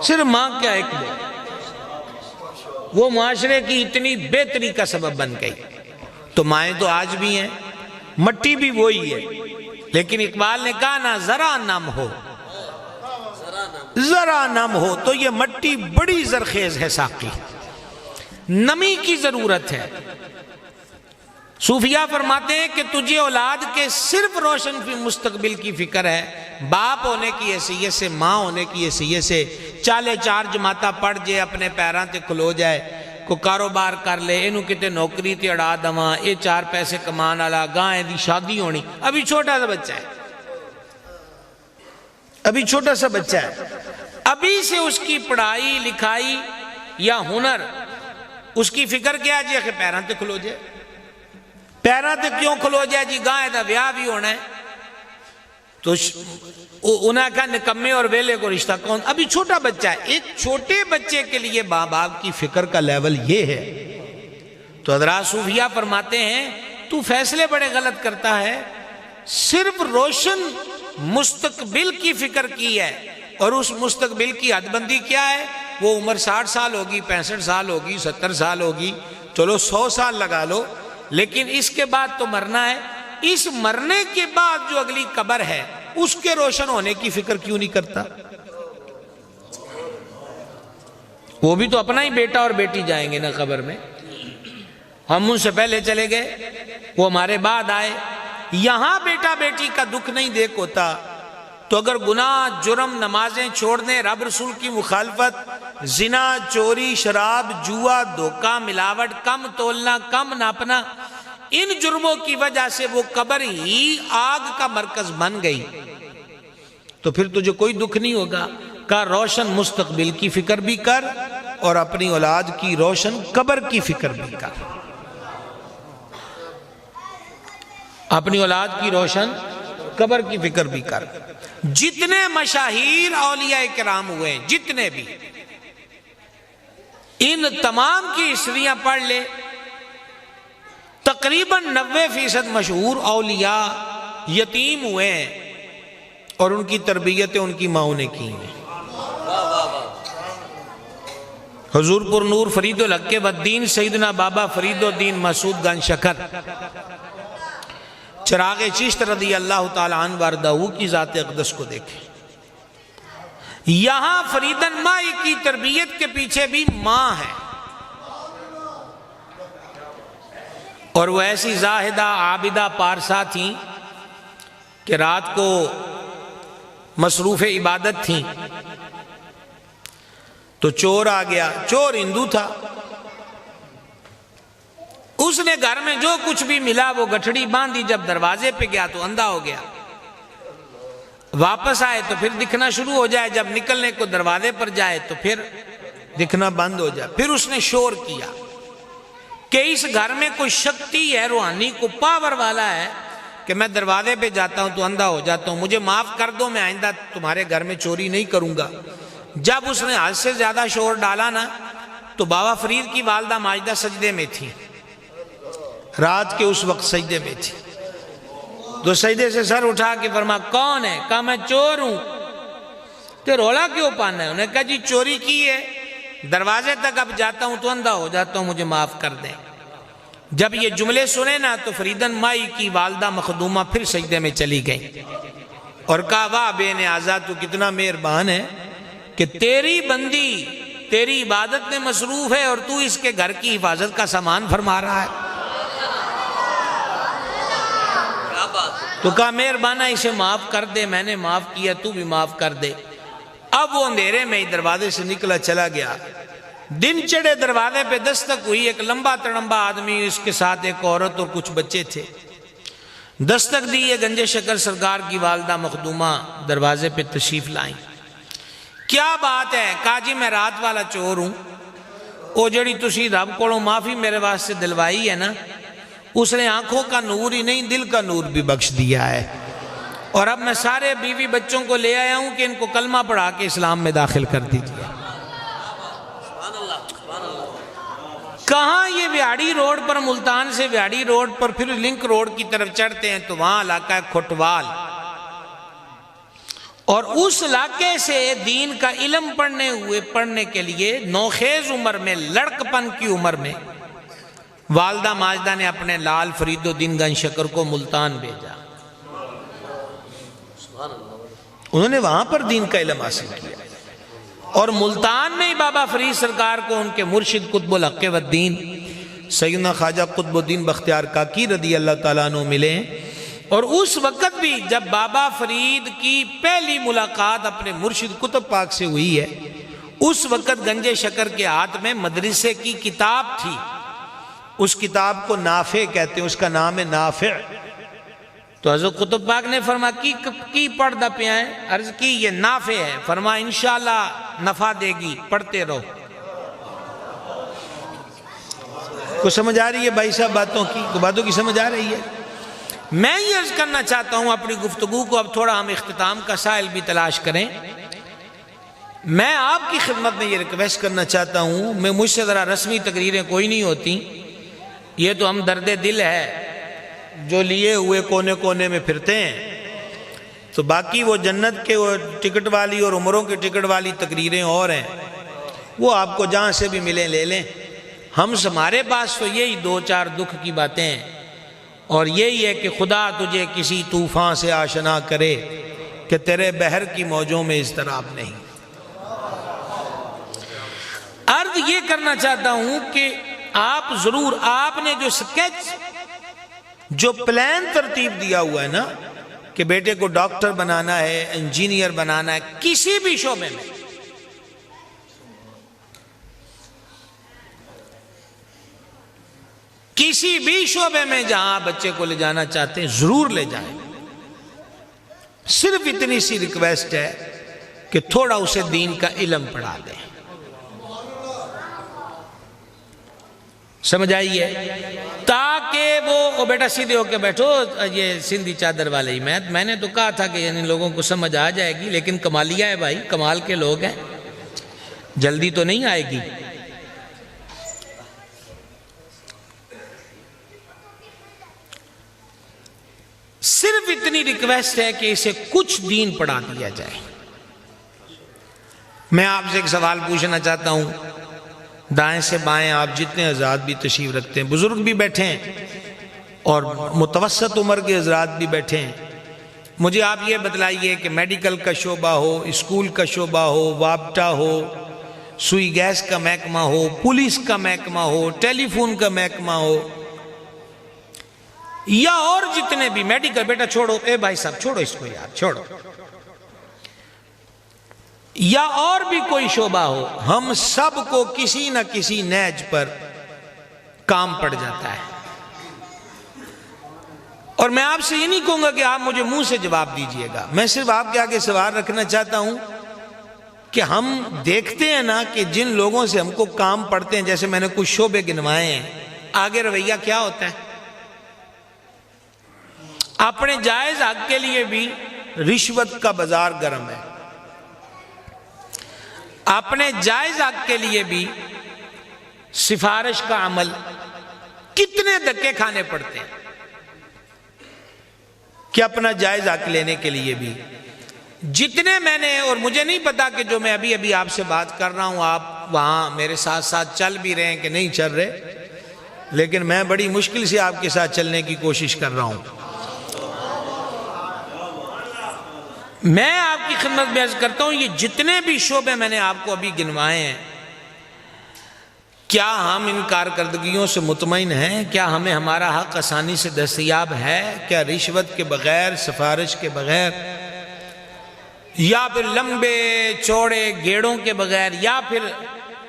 A: صرف ماں کیا ایک وہ معاشرے کی اتنی بہتری کا سبب بن گئی۔ تو مائیں تو آج بھی ہیں، مٹی بھی وہی ہے، لیکن اقبال نے کہا نا ذرا نم ہو، ذرا نم ہو، تو یہ مٹی بڑی زرخیز ہے ساقی، نمی کی ضرورت ہے۔ صوفیاء فرماتے ہیں کہ تجھے اولاد کے صرف روشن مستقبل کی فکر ہے، باپ ہونے کی حیثیت سے، ماں ہونے کی حیثیت سے چالے چار جماعتاں پڑھ جائے، اپنے پیراں تے کھلو جائے، کو کاروبار کر لے، اینو کتے نوکری تے اڑا دواں، اے چار پیسے کمان والا، گاں دی شادی ہونی۔ ابھی چھوٹا سا بچہ ہے، ابھی چھوٹا سا بچہ ہے، ابھی سے اس کی پڑھائی لکھائی یا ہنر، اس کی فکر کیا جی کہ پیراں تے کھلو جائے، پیراں تے کیوں کھلو جائے جی گاں دا بیاہ بھی ہونا ہے، تو انہاں کا نکمے اور ویلے کو رشتہ کون؟ ابھی چھوٹا بچہ ہے۔ ایک چھوٹے بچے کے لیے ماں باپ کی فکر کا لیول یہ ہے۔ تو حضرات صوفیاء فرماتے ہیں تو فیصلے بڑے غلط کرتا ہے، صرف روشن مستقبل کی فکر کی ہے، اور اس مستقبل کی حد بندی کیا ہے؟ وہ عمر 60 سال ہوگی، 65 سال ہوگی، 70 سال ہوگی، چلو 100 سال لگا لو، لیکن اس کے بعد تو مرنا ہے۔ اس مرنے کے بعد جو اگلی قبر ہے اس کے روشن ہونے کی فکر کیوں نہیں کرتا؟ وہ بھی تو اپنا ہی بیٹا اور بیٹی جائیں گے نا قبر میں، ہم ان سے پہلے چلے گئے، وہ ہمارے بعد آئے۔ یہاں بیٹا بیٹی کا دکھ نہیں دیکھ ہوتا تو اگر گناہ، جرم، نمازیں چھوڑنے، رب رسول کی مخالفت، زنا، چوری، شراب، جوا، دھوکہ، ملاوٹ، کم تولنا، کم ناپنا، ان جرموں کی وجہ سے وہ قبر ہی آگ کا مرکز بن گئی، تو پھر تجھے کوئی دکھ نہیں ہوگا۔ کہ روشن مستقبل کی فکر بھی کر اور اپنی اولاد کی روشن قبر کی فکر بھی کر، اپنی اولاد کی روشن قبر کی فکر بھی کر۔ جتنے مشاہیر اولیاء کرام ہوئے، جتنے بھی، ان تمام کی ہسٹریاں پڑھ لے، تقریباً 90% مشہور اولیاء یتیم ہوئے ہیں اور ان کی تربیتیں ان کی ماں نے کی ہیں۔ حضور پر نور فرید الحق کے بدین سیدنا بابا فرید الدین مسعود گنج شکر چراغ چشت رضی اللہ تعالیٰ عنہ وارضہ کی ذات اقدس کو دیکھیں، یہاں فریدن مائی کی تربیت کے پیچھے بھی ماں ہے، اور وہ ایسی زاہدہ عابدہ پارسا تھیں کہ رات کو مصروف عبادت تھیں تو چور آ گیا، چور ہندو تھا، اس نے گھر میں جو کچھ بھی ملا وہ گٹھڑی باندھی، جب دروازے پہ گیا تو اندھا ہو گیا، واپس آئے تو پھر دکھنا شروع ہو جائے، جب نکلنے کو دروازے پر جائے تو پھر دکھنا بند ہو جائے۔ پھر اس نے شور کیا کہ اس گھر میں کوئی شکتی ہے، روحانی کو پاور والا ہے کہ میں دروازے پہ جاتا ہوں تو اندھا ہو جاتا ہوں، مجھے معاف کر دو، میں آئندہ تمہارے گھر میں چوری نہیں کروں گا۔ جب اس نے حد سے زیادہ شور ڈالا نا تو بابا فرید کی والدہ ماجدہ سجدے میں تھی، رات کے اس وقت سجدے میں تھی، تو سجدے سے سر اٹھا کے فرما کون ہے؟ کہا میں چور ہوں۔ تو رولا کیوں پانا ہے؟ انہیں کہا جی چوری کی ہے، دروازے تک اب جاتا ہوں تو اندھا ہو جاتا ہوں، مجھے معاف کر دیں۔ جب یہ جملے سنے نا تو فریدن مائی کی والدہ مخدومہ پھر سجدے میں چلی گئی اور کہا واہ بے نیازا، تو کتنا مہربان ہے کہ تیری بندی تیری عبادت میں مصروف ہے اور تو اس کے گھر کی حفاظت کا سامان فرما رہا ہے۔ تو کہا مہربانہ اسے معاف کر دے، میں نے معاف کیا، تو بھی معاف کر دے۔ اب وہ اندھیرے میں دروازے سے نکلا چلا گیا، دن چڑھے دروازے پہ دستک ہوئی، ایک لمبا تڑمبا آدمی، اس کے ساتھ ایک عورت اور کچھ بچے تھے، دستک دی، یہ گنج شکر سرکار کی والدہ مخدومہ دروازے پہ تشریف لائیں۔ کیا بات ہے؟ کہا جی میں رات والا چور ہوں، وہ جڑی تسی رب کو معافی میرے واسطے دلوائی ہے نا، اس نے آنکھوں کا نور ہی نہیں دل کا نور بھی بخش دیا ہے۔ اور اب میں سارے بیوی بچوں کو لے آیا ہوں کہ ان کو کلمہ پڑھا کے اسلام میں داخل کر دیجیے۔ کہاں یہ ویاڑی روڈ پر، ملتان سے ویاڑی روڈ پر پھر لنک روڈ کی طرف چڑھتے ہیں تو وہاں علاقہ ہے کھٹوال، اور اس علاقے سے دین کا علم پڑھنے کے لیے نوخیز عمر میں، لڑکپن کی عمر میں والدہ ماجدہ نے اپنے لال فرید الدین گنج شکر کو ملتان بھیجا۔ انہوں نے وہاں پر دین کا علم حاصل کیا، اور ملتان میں ہی بابا فرید سرکار کو ان کے مرشد قطب الحق والدین سیدنا خواجہ قطب الدین بختیار کاکی رضی اللہ تعالیٰ عنہ ملے، اور اس وقت بھی جب بابا فرید کی پہلی ملاقات اپنے مرشد قطب پاک سے ہوئی ہے، اس وقت گنج شکر کے ہاتھ میں مدرسے کی کتاب تھی۔ اس کتاب کو نافع کہتے ہیں، اس کا نام ہے نافع۔ تو حضرت قطب پاک نے فرمایا کی پڑھدا پیا ہے؟ عرض کی یہ نافع ہے۔ فرمایا انشاءاللہ نفع دے گی، پڑھتے رہو۔ کو سمجھ آ رہی ہے بھائی صاحب باتوں کی سمجھ آ رہی ہے؟ میں یہ عرض کرنا چاہتا ہوں اپنی گفتگو کو اب تھوڑا ہم اختتام کا سائل بھی تلاش کریں۔ میں آپ کی خدمت میں یہ ریکویسٹ کرنا چاہتا ہوں، مجھ سے ذرا رسمی تقریریں کوئی نہیں ہوتی، یہ تو ہم درد دل ہے جو لیے ہوئے کونے کونے میں پھرتے ہیں، تو باقی وہ جنت کے وہ ٹکٹ والی اور عمروں کے ٹکٹ والی تقریریں اور ہیں، وہ آپ کو جہاں سے بھی ملیں لے لیں۔ ہمارے پاس تو یہی دو چار دکھ کی باتیں ہیں، اور یہی ہے کہ خدا تجھے کسی طوفان سے آشنا کرے کہ تیرے بحر کی موجوں میں اضطراب نہیں۔ عرض یہ کرنا چاہتا ہوں کہ آپ ضرور، آپ نے جو سکیچ، جو پلان ترتیب دیا ہوا ہے نا کہ بیٹے کو ڈاکٹر بنانا ہے، انجینئر بنانا ہے، کسی بھی شعبے میں، کسی بھی شعبے میں جہاں بچے کو لے جانا چاہتے ہیں ضرور لے جائیں۔ صرف اتنی سی ریکویسٹ ہے کہ تھوڑا اسے دین کا علم پڑھا دیں۔ سمجھ آئیے؟ تاکہ وہ بیٹا سیدھے ہو کے بیٹھو، یہ سندھی چادر والے ہی میں نے تو کہا تھا کہ ان لوگوں کو سمجھ آ جائے گی، لیکن کمالیہ ہے بھائی، کمال کے لوگ ہیں، جلدی تو نہیں آئے گی۔ صرف اتنی ریکویسٹ ہے کہ اسے کچھ دین پڑھا دیا جائے۔ میں آپ سے ایک سوال پوچھنا چاہتا ہوں، دائیں سے بائیں آپ جتنے حضرات بھی تشریف رکھتے ہیں، بزرگ بھی بیٹھے ہیں اور متوسط عمر کے حضرات بھی بیٹھے ہیں، مجھے آپ یہ بتلائیے کہ میڈیکل کا شعبہ ہو، اسکول کا شعبہ ہو، وابٹا ہو، سوئی گیس کا محکمہ ہو، پولیس کا محکمہ ہو، ٹیلی فون کا محکمہ ہو، یا اور جتنے بھی میڈیکل، بیٹا چھوڑو، اے بھائی صاحب چھوڑو اس کو یار، چھوڑو، یا اور بھی کوئی شعبہ ہو، ہم سب کو کسی نہ کسی نیج پر کام پڑ جاتا ہے۔ اور میں آپ سے یہ نہیں کہوں گا کہ آپ مجھے منہ سے جواب دیجئے گا، میں صرف آپ کے آگے سوال رکھنا چاہتا ہوں کہ ہم دیکھتے ہیں نا کہ جن لوگوں سے ہم کو کام پڑتے ہیں، جیسے میں نے کچھ شعبے گنوائے ہیں، آگے رویہ کیا ہوتا ہے؟ اپنے جائز حق کے لیے بھی رشوت کا بازار گرم ہے، اپنے جائز حق کے لیے بھی سفارش کا عمل، کتنے دھکے کھانے پڑتے ہیں کہ اپنا جائز حق لینے کے لیے بھی۔ جتنے میں نے، اور مجھے نہیں پتا کہ جو میں ابھی آپ سے بات کر رہا ہوں آپ وہاں میرے ساتھ ساتھ چل بھی رہے ہیں کہ نہیں چل رہے، لیکن میں بڑی مشکل سے آپ کے ساتھ چلنے کی کوشش کر رہا ہوں۔ میں آپ کی خدمت میں عرض کرتا ہوں، یہ جتنے بھی شعبے میں نے آپ کو ابھی گنوائے ہیں، کیا ہم ان کارکردگیوں سے مطمئن ہیں؟ کیا ہمیں ہمارا حق آسانی سے دستیاب ہے؟ کیا رشوت کے بغیر، سفارش کے بغیر، یا پھر لمبے چوڑے گیڑوں کے بغیر، یا پھر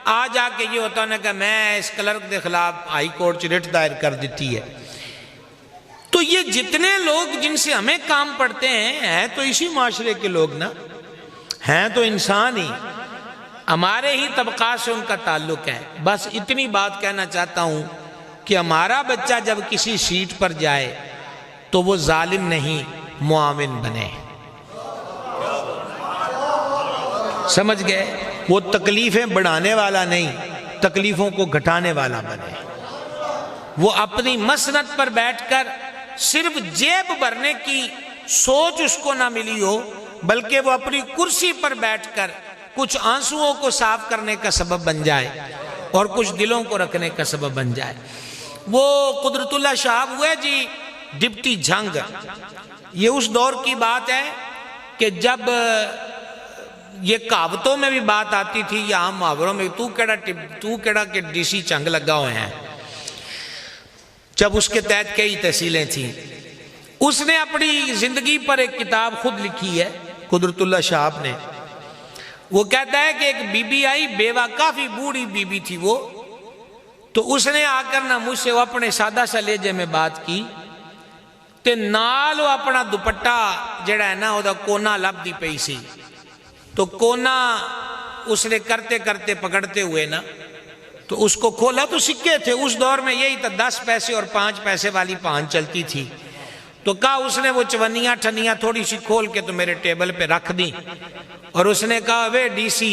A: آ جا کے یہ ہوتا ہے کہ میں اس کلرک کے خلاف ہائی کورٹ چ رٹ دائر کر دیتی ہے؟ تو یہ جتنے لوگ جن سے ہمیں کام پڑتے ہیں تو اسی معاشرے کے لوگ نا، ہیں تو انسان ہی، ہمارے ہی طبقات سے ان کا تعلق ہے۔ بس اتنی بات کہنا چاہتا ہوں کہ ہمارا بچہ جب کسی سیٹ پر جائے تو وہ ظالم نہیں، معاون بنے. سمجھ گئے؟ وہ تکلیفیں بڑھانے والا نہیں، تکلیفوں کو گھٹانے والا بنے. وہ اپنی مسند پر بیٹھ کر صرف جیب بھرنے کی سوچ اس کو نہ ملی ہو، بلکہ وہ اپنی کرسی پر بیٹھ کر کچھ آنسوؤں کو صاف کرنے کا سبب بن جائے اور کچھ دلوں کو رکھنے کا سبب بن جائے. وہ قدرت اللہ شاہب ہوئے جی ڈپٹی جھنگ. یہ اس دور کی بات ہے کہ جب یہ کہاوتوں میں بھی بات آتی تھی یا عام محاوروں میں تو کیڑا کہ ڈی سی چنگ لگا ہوئے ہیں. جب اس کے تحت کئی تحصیلیں تھیں. اس نے اپنی زندگی پر ایک کتاب خود لکھی ہے قدرت اللہ شاہب نے. وہ کہتا ہے کہ ایک بی بی آئی، بیوہ، کافی بوڑھی بی بی تھی وہ. تو اس نے آ کر نہ مجھ سے وہ اپنے سادہ سا لہجے میں بات کی تے نال وہ اپنا دوپٹہ جڑا ہے نا وہ کونا لب دی پئی سی. تو کونا اس نے کرتے کرتے پکڑتے ہوئے نا تو اس کو کھولا تو سکے تھے. اس دور میں یہی تھا، 10 پیسے اور 5 پیسے والی پان چلتی تھی. تو کہا اس نے وہ چونیاں ٹھنیاں تھوڑی سی کھول کے تو میرے ٹیبل پہ رکھ دی اور اس نے کہا وے ڈی سی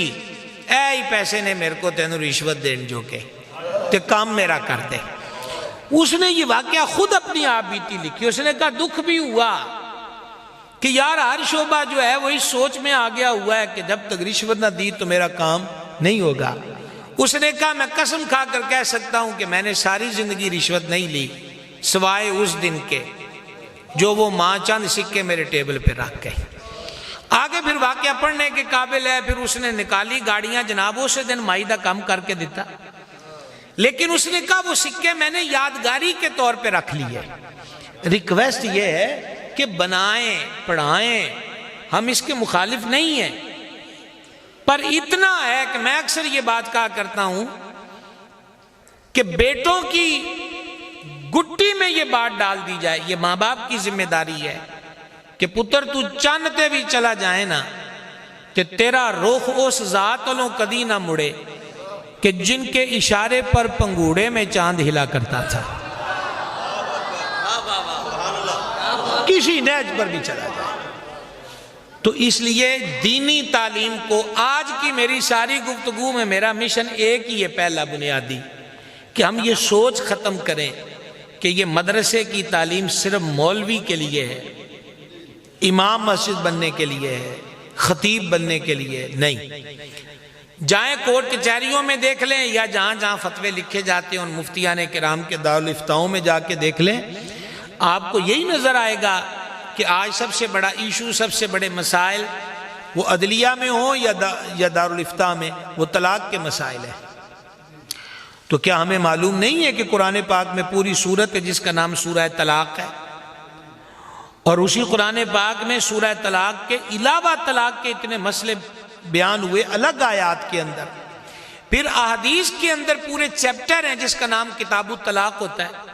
A: اے ہی پیسے نے میرے کو تینوں رشوت دین جو کہ تے کام میرا کر دے. اس نے یہ واقعہ خود اپنی آپ بیتی لکھی. اس نے کہا دکھ بھی ہوا کہ یار ہر شعبہ جو ہے وہ اس سوچ میں آ گیا ہوا ہے کہ جب تک رشوت نہ دی تو میرا کام نہیں ہوگا. اس نے کہا میں قسم کھا کر کہہ سکتا ہوں کہ میں نے ساری زندگی رشوت نہیں لی سوائے اس دن کے جو وہ ماں چند سکے میرے ٹیبل پہ رکھ گئے. آگے پھر واقعہ پڑھنے کے قابل ہے. پھر اس نے نکالی گاڑیاں جناب اسے دن مائی دا کم کر کے دیتا. لیکن اس نے کہا وہ سکے میں نے یادگاری کے طور پہ رکھ لیے. ریکویسٹ یہ ہے کہ بنائیں پڑھائیں، ہم اس کے مخالف نہیں ہیں، پر اتنا ہے کہ میں اکثر یہ بات کہا کرتا ہوں کہ بیٹوں کی گٹی میں یہ بات ڈال دی جائے. یہ ماں باپ کی ذمہ داری ہے کہ پتر تو چاندتے بھی چلا جائے نا کہ تیرا رخ اس ذات والوں کدی نہ مڑے کہ جن کے اشارے پر پنگوڑے میں چاند ہلا کرتا تھا. کسی نیج پر بھی چلا جائے. تو اس لیے دینی تعلیم کو آج کی میری ساری گفتگو میں میرا مشن ایک ہی ہے، پہلا بنیادی، کہ ہم یہ سوچ ختم کریں کہ یہ مدرسے کی تعلیم صرف مولوی کے لیے ہے، امام مسجد بننے کے لیے ہے، خطیب بننے کے لیے نہیں. جائیں کورٹ کچہریوں میں دیکھ لیں یا جہاں جہاں فتوے لکھے جاتے ہیں ان مفتیان کرام کے دارالفتاؤں میں جا کے دیکھ لیں، آپ کو یہی نظر آئے گا کہ آج سب سے بڑا ایشو، سب سے بڑے مسائل وہ عدلیہ میں ہوں یا دارالفتاء میں، وہ طلاق کے مسائل ہیں. تو کیا ہمیں معلوم نہیں ہے کہ قرآن پاک میں پوری سورت ہے جس کا نام سورہ طلاق ہے، اور اسی قرآن پاک میں سورہ طلاق کے علاوہ طلاق کے اتنے مسئلے بیان ہوئے الگ آیات کے اندر. پھر احادیث کے اندر پورے چیپٹر ہیں جس کا نام کتاب الطلاق ہوتا ہے.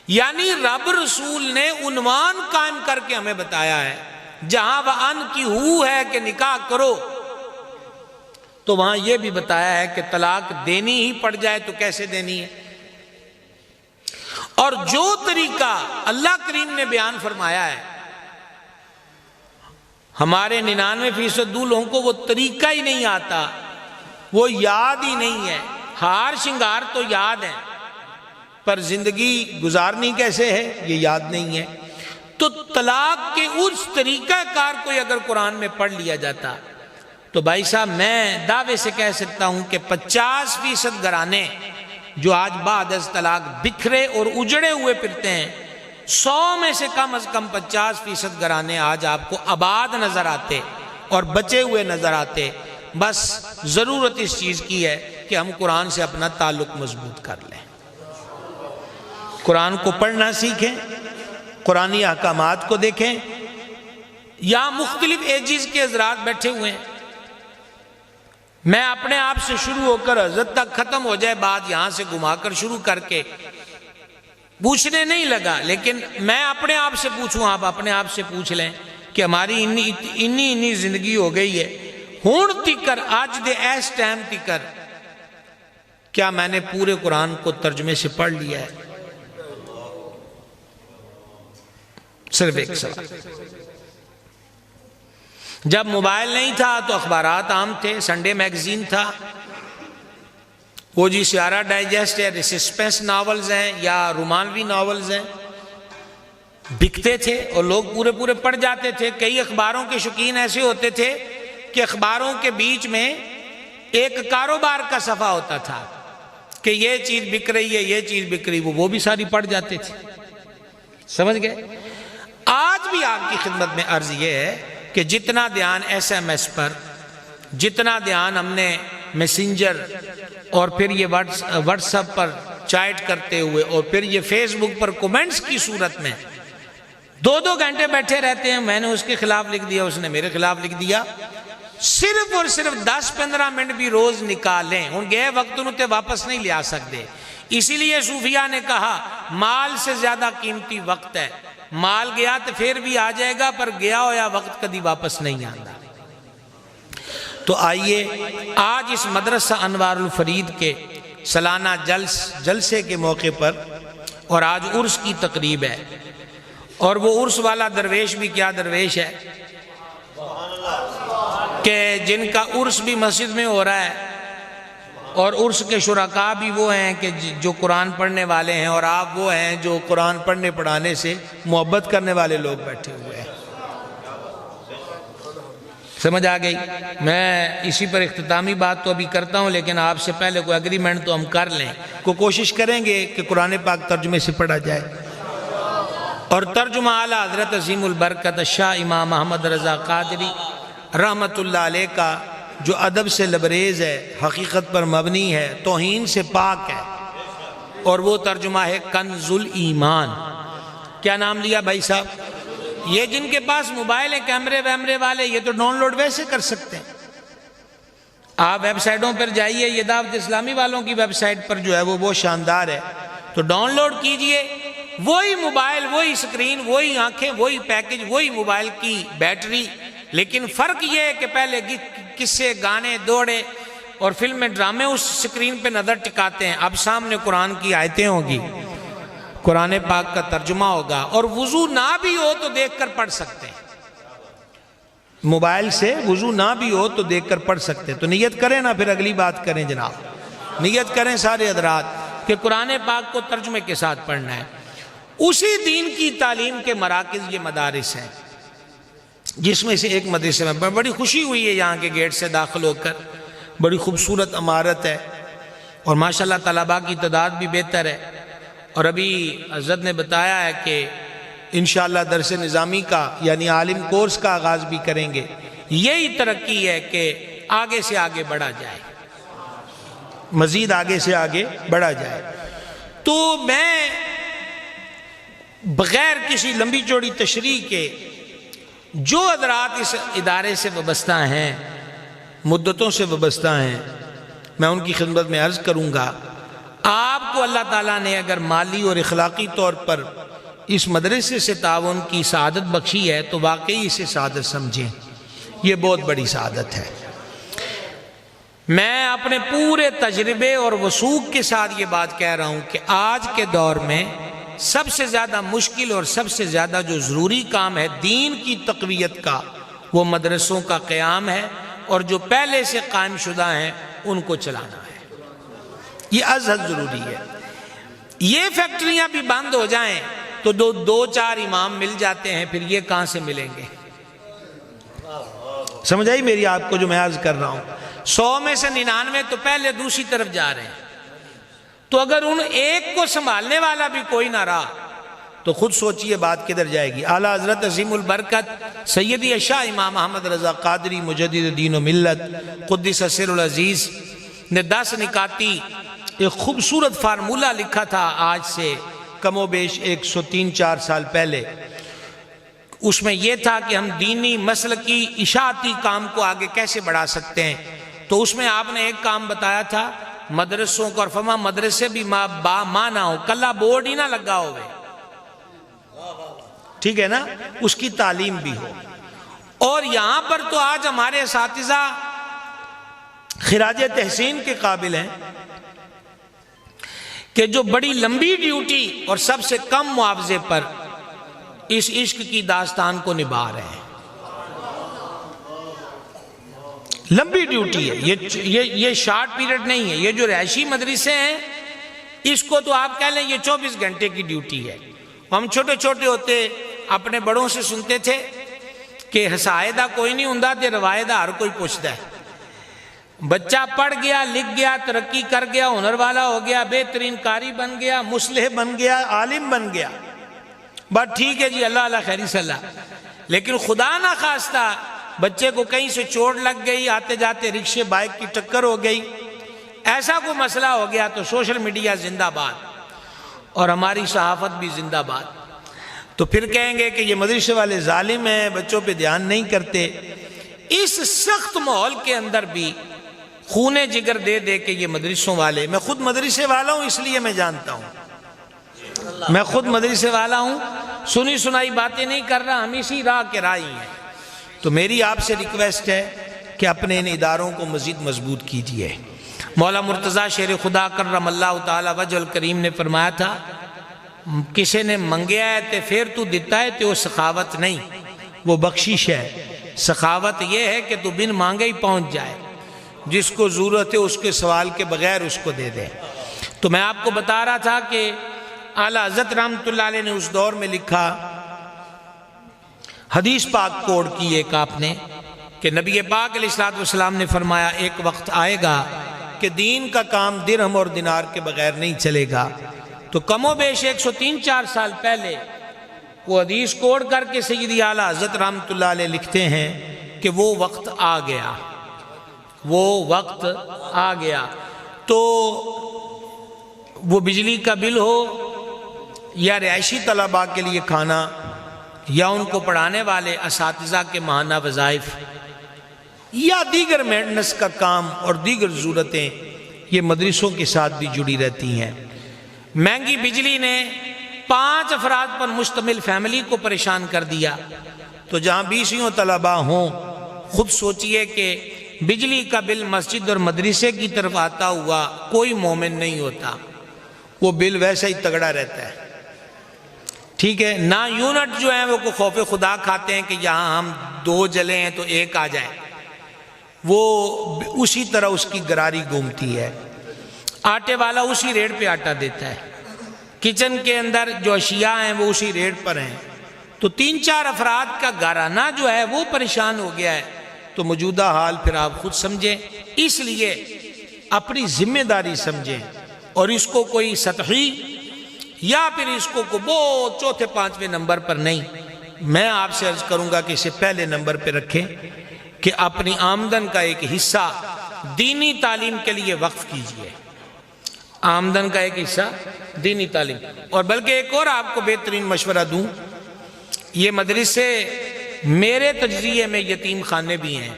A: یعنی رب رسول نے عنوان قائم کر کے ہمیں بتایا ہے جہاں وَأَن کی ہو ہے کہ نکاح کرو، تو وہاں یہ بھی بتایا ہے کہ طلاق دینی ہی پڑ جائے تو کیسے دینی ہے. اور جو طریقہ اللہ کریم نے بیان فرمایا ہے، ہمارے 99% لوگوں کو وہ طریقہ ہی نہیں آتا، وہ یاد ہی نہیں ہے. ہار شنگار تو یاد ہے پر زندگی گزارنی کیسے ہے یہ یاد نہیں ہے. تو طلاق کے اس طریقہ کار کوئی اگر قرآن میں پڑھ لیا جاتا تو بھائی صاحب میں دعوے سے کہہ سکتا ہوں کہ 50% گھرانے جو آج بعد از طلاق بکھرے اور اجڑے ہوئے پھرتے ہیں، 100 میں سے کم از کم 50% گھرانے آج آپ کو آباد نظر آتے اور بچے ہوئے نظر آتے. بس ضرورت اس چیز کی ہے کہ ہم قرآن سے اپنا تعلق مضبوط کر لیں، قرآن کو پڑھنا سیکھیں، قرآنی احکامات کو دیکھیں. یا مختلف ایجز کے حضرات بیٹھے ہوئے ہیں، میں اپنے آپ سے شروع ہو کر حضرت تک ختم ہو جائے بات یہاں سے گھما کر شروع کر کے پوچھنے نہیں لگا، لیکن میں اپنے آپ سے پوچھوں، آپ اپنے آپ سے پوچھ لیں کہ ہماری انی زندگی ہو گئی ہے ہون تکر آج دے ایس ٹائم تکر کیا میں نے پورے قرآن کو ترجمے سے پڑھ لیا ہے؟ صرف ایک سوال۔ جب موبائل نہیں تھا تو اخبارات عام تھے، سنڈے میگزین تھا، وہ جی سیارہ ڈائجسٹ ہے، سسپینس ناولز ہیں یا رومانوی ناولز ہیں، بکتے تھے اور لوگ پورے پورے پڑھ جاتے تھے۔ کئی اخباروں کے شوقین ایسے ہوتے تھے کہ اخباروں کے بیچ میں ایک کاروبار کا صفحہ ہوتا تھا کہ یہ چیز بک رہی ہے، یہ چیز بک رہی ہے، وہ بھی ساری پڑھ جاتے تھے۔ سمجھ گئے؟ آج بھی آپ کی خدمت میں عرض یہ ہے کہ جتنا دھیان ایس ایم ایس پر، جتنا دھیان ہم نے میسنجر اور پھر یہ واٹس ایپ پر چیٹ کرتے ہوئے اور پھر یہ فیس بک پر کومنٹس کی صورت میں 2-2 گھنٹے بیٹھے رہتے ہیں، میں نے اس کے خلاف لکھ دیا، اس نے میرے خلاف لکھ دیا، صرف اور صرف 10-15 منٹ بھی روز نکالیں، ان گئے وقت انہیں واپس نہیں لے آ سکتے۔ اسی لیے صوفیاء نے کہا مال سے زیادہ قیمتی وقت ہے، مال گیا تو پھر بھی آ جائے گا، پر گیا ہوا وقت کبھی واپس نہیں آتا۔ تو آئیے آج اس مدرسہ انوار الفرید کے سالانہ جلسے کے موقع پر، اور آج عرس کی تقریب ہے، اور وہ عرس والا درویش بھی کیا درویش ہے کہ جن کا عرس بھی مسجد میں ہو رہا ہے، اور عرس کے شرکاء بھی وہ ہیں کہ جو قرآن پڑھنے والے ہیں، اور آپ وہ ہیں جو قرآن پڑھنے پڑھانے سے محبت کرنے والے لوگ بیٹھے ہوئے ہیں۔ سمجھ آ گئی؟ میں اسی پر اختتامی بات تو ابھی کرتا ہوں، لیکن آپ سے پہلے کوئی اگریمنٹ تو ہم کر لیں، کوشش کریں گے کہ قرآن پاک ترجمے سے پڑھا جائے، اور ترجمہ اعلیٰ حضرت عظیم البرکت شاہ امام محمد رضا قادری رحمت اللہ علیہ کا، جو ادب سے لبریز ہے، حقیقت پر مبنی ہے، توہین سے پاک ہے، اور وہ ترجمہ ہے کنز الایمان۔ کیا نام لیا بھائی صاحب؟ یہ جن کے پاس موبائل ہیں کیمرے ویمرے والے، یہ تو ڈاؤن لوڈ ویسے کر سکتے ہیں۔ آپ ویب سائٹوں پر جائیے، یہ دعوت اسلامی والوں کی ویب سائٹ پر جو ہے وہ بہت شاندار ہے، تو ڈاؤن لوڈ کیجئے، وہی موبائل، وہی سکرین، وہی آنکھیں، وہی پیکج، وہی موبائل کی بیٹری، لیکن فرق یہ ہے کہ پہلے قصے، گانے، دوڑے اور فلمیں، ڈرامے اس سکرین پہ نظر ٹکاتے ہیں، اب سامنے قرآن کی آیتیں ہوں گی، قرآن پاک کا ترجمہ ہوگا، اور وضو نہ بھی ہو تو دیکھ کر پڑھ سکتے ہیں، موبائل سے وضو نہ بھی ہو تو دیکھ کر پڑھ سکتے ہیں۔ تو نیت کریں نا، پھر اگلی بات کریں جناب، نیت کریں سارے حضرات کہ قرآن پاک کو ترجمے کے ساتھ پڑھنا ہے۔ اسی دین کی تعلیم کے مراکز یہ مدارس ہیں، جس میں سے ایک مدرسے میں بڑی خوشی ہوئی ہے یہاں کے گیٹ سے داخل ہو کر، بڑی خوبصورت عمارت ہے، اور ماشاءاللہ طلباء کی تعداد بھی بہتر ہے، اور ابھی حضرت نے بتایا ہے کہ انشاءاللہ درس نظامی کا یعنی عالم کورس کا آغاز بھی کریں گے۔ یہی ترقی ہے کہ آگے سے آگے بڑھا جائے، مزید آگے سے آگے بڑھا جائے۔ تو میں بغیر کسی لمبی چوڑی تشریح کے، جو حضرات اس ادارے سے وابستہ ہیں، مدتوں سے وابستہ ہیں، میں ان کی خدمت میں عرض کروں گا، آپ کو اللہ تعالیٰ نے اگر مالی اور اخلاقی طور پر اس مدرسے سے تعاون کی سعادت بخشی ہے تو واقعی اسے سعادت سمجھیں، یہ بہت بڑی سعادت ہے۔ میں اپنے پورے تجربے اور وثوق کے ساتھ یہ بات کہہ رہا ہوں کہ آج کے دور میں سب سے زیادہ مشکل اور سب سے زیادہ جو ضروری کام ہے دین کی تقویت کا، وہ مدرسوں کا قیام ہے، اور جو پہلے سے قائم شدہ ہیں ان کو چلانا ہے، یہ ازحد ضروری ہے۔ یہ فیکٹریاں بھی بند ہو جائیں تو دو چار امام مل جاتے ہیں، پھر یہ کہاں سے ملیں گے؟ سمجھ آئی میری آپ کو جو میں عرض کر رہا ہوں؟ 100 میں سے 99 تو پہلے دوسری طرف جا رہے ہیں، تو اگر ان ایک کو سنبھالنے والا بھی کوئی نہ رہا تو خود سوچئے بات کدھر جائے گی۔ اعلیٰ حضرت عظیم البرکت سیدی شاہ امام محمد رضا قادری مجدد دین و ملت قدس سر العزیز نے 10 نکاتی ایک خوبصورت فارمولہ لکھا تھا، آج سے کم و بیش 103-4 سال پہلے۔ اس میں یہ تھا کہ ہم دینی مسلکی اشاعتی کام کو آگے کیسے بڑھا سکتے ہیں، تو اس میں آپ نے ایک کام بتایا تھا، مدرسوں کو، اور فرما مدرسے بھی ماں نہ ہو، کلہ بورڈ ہی نہ لگا ہوئے، ٹھیک ہے نا، اس کی تعلیم بھی ہو۔ اور یہاں پر تو آج ہمارے اساتذہ خراج تحسین کے قابل ہیں کہ جو بڑی لمبی ڈیوٹی اور سب سے کم معاوضے پر اس عشق کی داستان کو نبھا رہے ہیں۔ لمبی ڈیوٹی ہے، یہ شارٹ پیریڈ نہیں ہے۔ یہ جو رہائشی مدرسے ہیں اس کو تو آپ کہہ لیں یہ 24 گھنٹے کی ڈیوٹی ہے۔ ہم چھوٹے چھوٹے ہوتے اپنے بڑوں سے سنتے تھے کہ حسائدہ کوئی نہیں ہوندا تے روایدہ ہر کوئی پوچھتا ہے۔ بچہ پڑھ گیا، لکھ گیا، ترقی کر گیا، ہنر والا ہو گیا، بہترین قاری بن گیا، مصلح بن گیا، عالم بن گیا، بات ٹھیک ہے جی، اللہ اللہ خیری صلی اللہ۔ لیکن خدا نہ خواستہ بچے کو کہیں سے چوٹ لگ گئی، آتے جاتے رکشے بائک کی ٹکر ہو گئی، ایسا کوئی مسئلہ ہو گیا تو سوشل میڈیا زندہ باد اور ہماری صحافت بھی زندہ باد۔ تو پھر کہیں گے کہ یہ مدرسے والے ظالم ہیں، بچوں پہ دھیان نہیں کرتے۔ اس سخت ماحول کے اندر بھی خون جگر دے دے کہ یہ مدرسوں والے، میں خود مدرسے والا ہوں اس لیے میں جانتا ہوں، میں خود مدرسے والا ہوں، سنی سنائی باتیں نہیں کر رہا، ہم اسی راہ کے راہی ہیں۔ تو میری آپ سے ریکویسٹ ہے کہ اپنے ان اداروں کو مزید مضبوط کیجیے۔ مولا مرتضیٰ شیر خدا کرم اللہ تعالی وجہ الکریم نے فرمایا تھا کسی نے منگیا ہے تے پھر تو دیتا ہے تو وہ سخاوت نہیں، وہ بخشش ہے۔ سخاوت یہ ہے کہ تو بن مانگے ہی پہنچ جائے، جس کو ضرورت ہے اس کے سوال کے بغیر اس کو دے دے۔ تو میں آپ کو بتا رہا تھا کہ اعلیٰ حضرت رحمۃ اللہ علیہ نے اس دور میں لکھا، حدیث پاک کوڈ کی ایک آپ نے، کہ نبی پاک علیہ السلام نے فرمایا ایک وقت آئے گا کہ دین کا کام درہم اور دینار کے بغیر نہیں چلے گا۔ تو کم و بیش 103-4 سال پہلے وہ حدیث کوڈ کر کے سیدی اعلیٰ حضرت رحمۃ اللہ علیہ لکھتے ہیں کہ وہ وقت آ گیا، وہ وقت آ گیا۔ تو وہ بجلی کا بل ہو یا رہائشی طلباء کے لیے کھانا یا ان کو پڑھانے والے اساتذہ کے ماہانہ وظائف یا دیگر مینٹنس کا کام اور دیگر ضرورتیں یہ مدرسوں کے ساتھ بھی جڑی رہتی ہیں۔ مہنگی بجلی نے 5 افراد پر مشتمل فیملی کو پریشان کر دیا، تو جہاں 20 طلباء ہوں خود سوچئے کہ بجلی کا بل مسجد اور مدرسے کی طرف آتا ہوا کوئی مومن نہیں ہوتا، وہ بل ویسا ہی تگڑا رہتا ہے، ٹھیک ہے نا۔ یونٹ جو ہیں وہ کو خوف خدا کھاتے ہیں کہ یہاں ہم 2 جلے ہیں تو 1 آ جائے، وہ اسی طرح اس کی گراری گھومتی ہے۔ آٹے والا اسی ریٹ پہ آٹا دیتا ہے، کچن کے اندر جو اشیاء ہیں وہ اسی ریٹ پر ہیں۔ تو 3-4 افراد کا گھرانہ جو ہے وہ پریشان ہو گیا ہے۔ تو موجودہ حال پھر آپ خود سمجھیں، اس لیے اپنی ذمہ داری سمجھیں اور اس کو کوئی سطحی یا پھر اس کو بہت 4-5 نمبر پر نہیں، میں آپ سے عرض کروں گا کہ اسے پہلے نمبر پہ رکھیں کہ اپنی آمدن کا ایک حصہ دینی تعلیم کے لیے وقف کیجئے، آمدن کا ایک حصہ دینی تعلیم۔ اور بلکہ ایک اور آپ کو بہترین مشورہ دوں، یہ مدرسے میرے تجزیے میں یتیم خانے بھی ہیں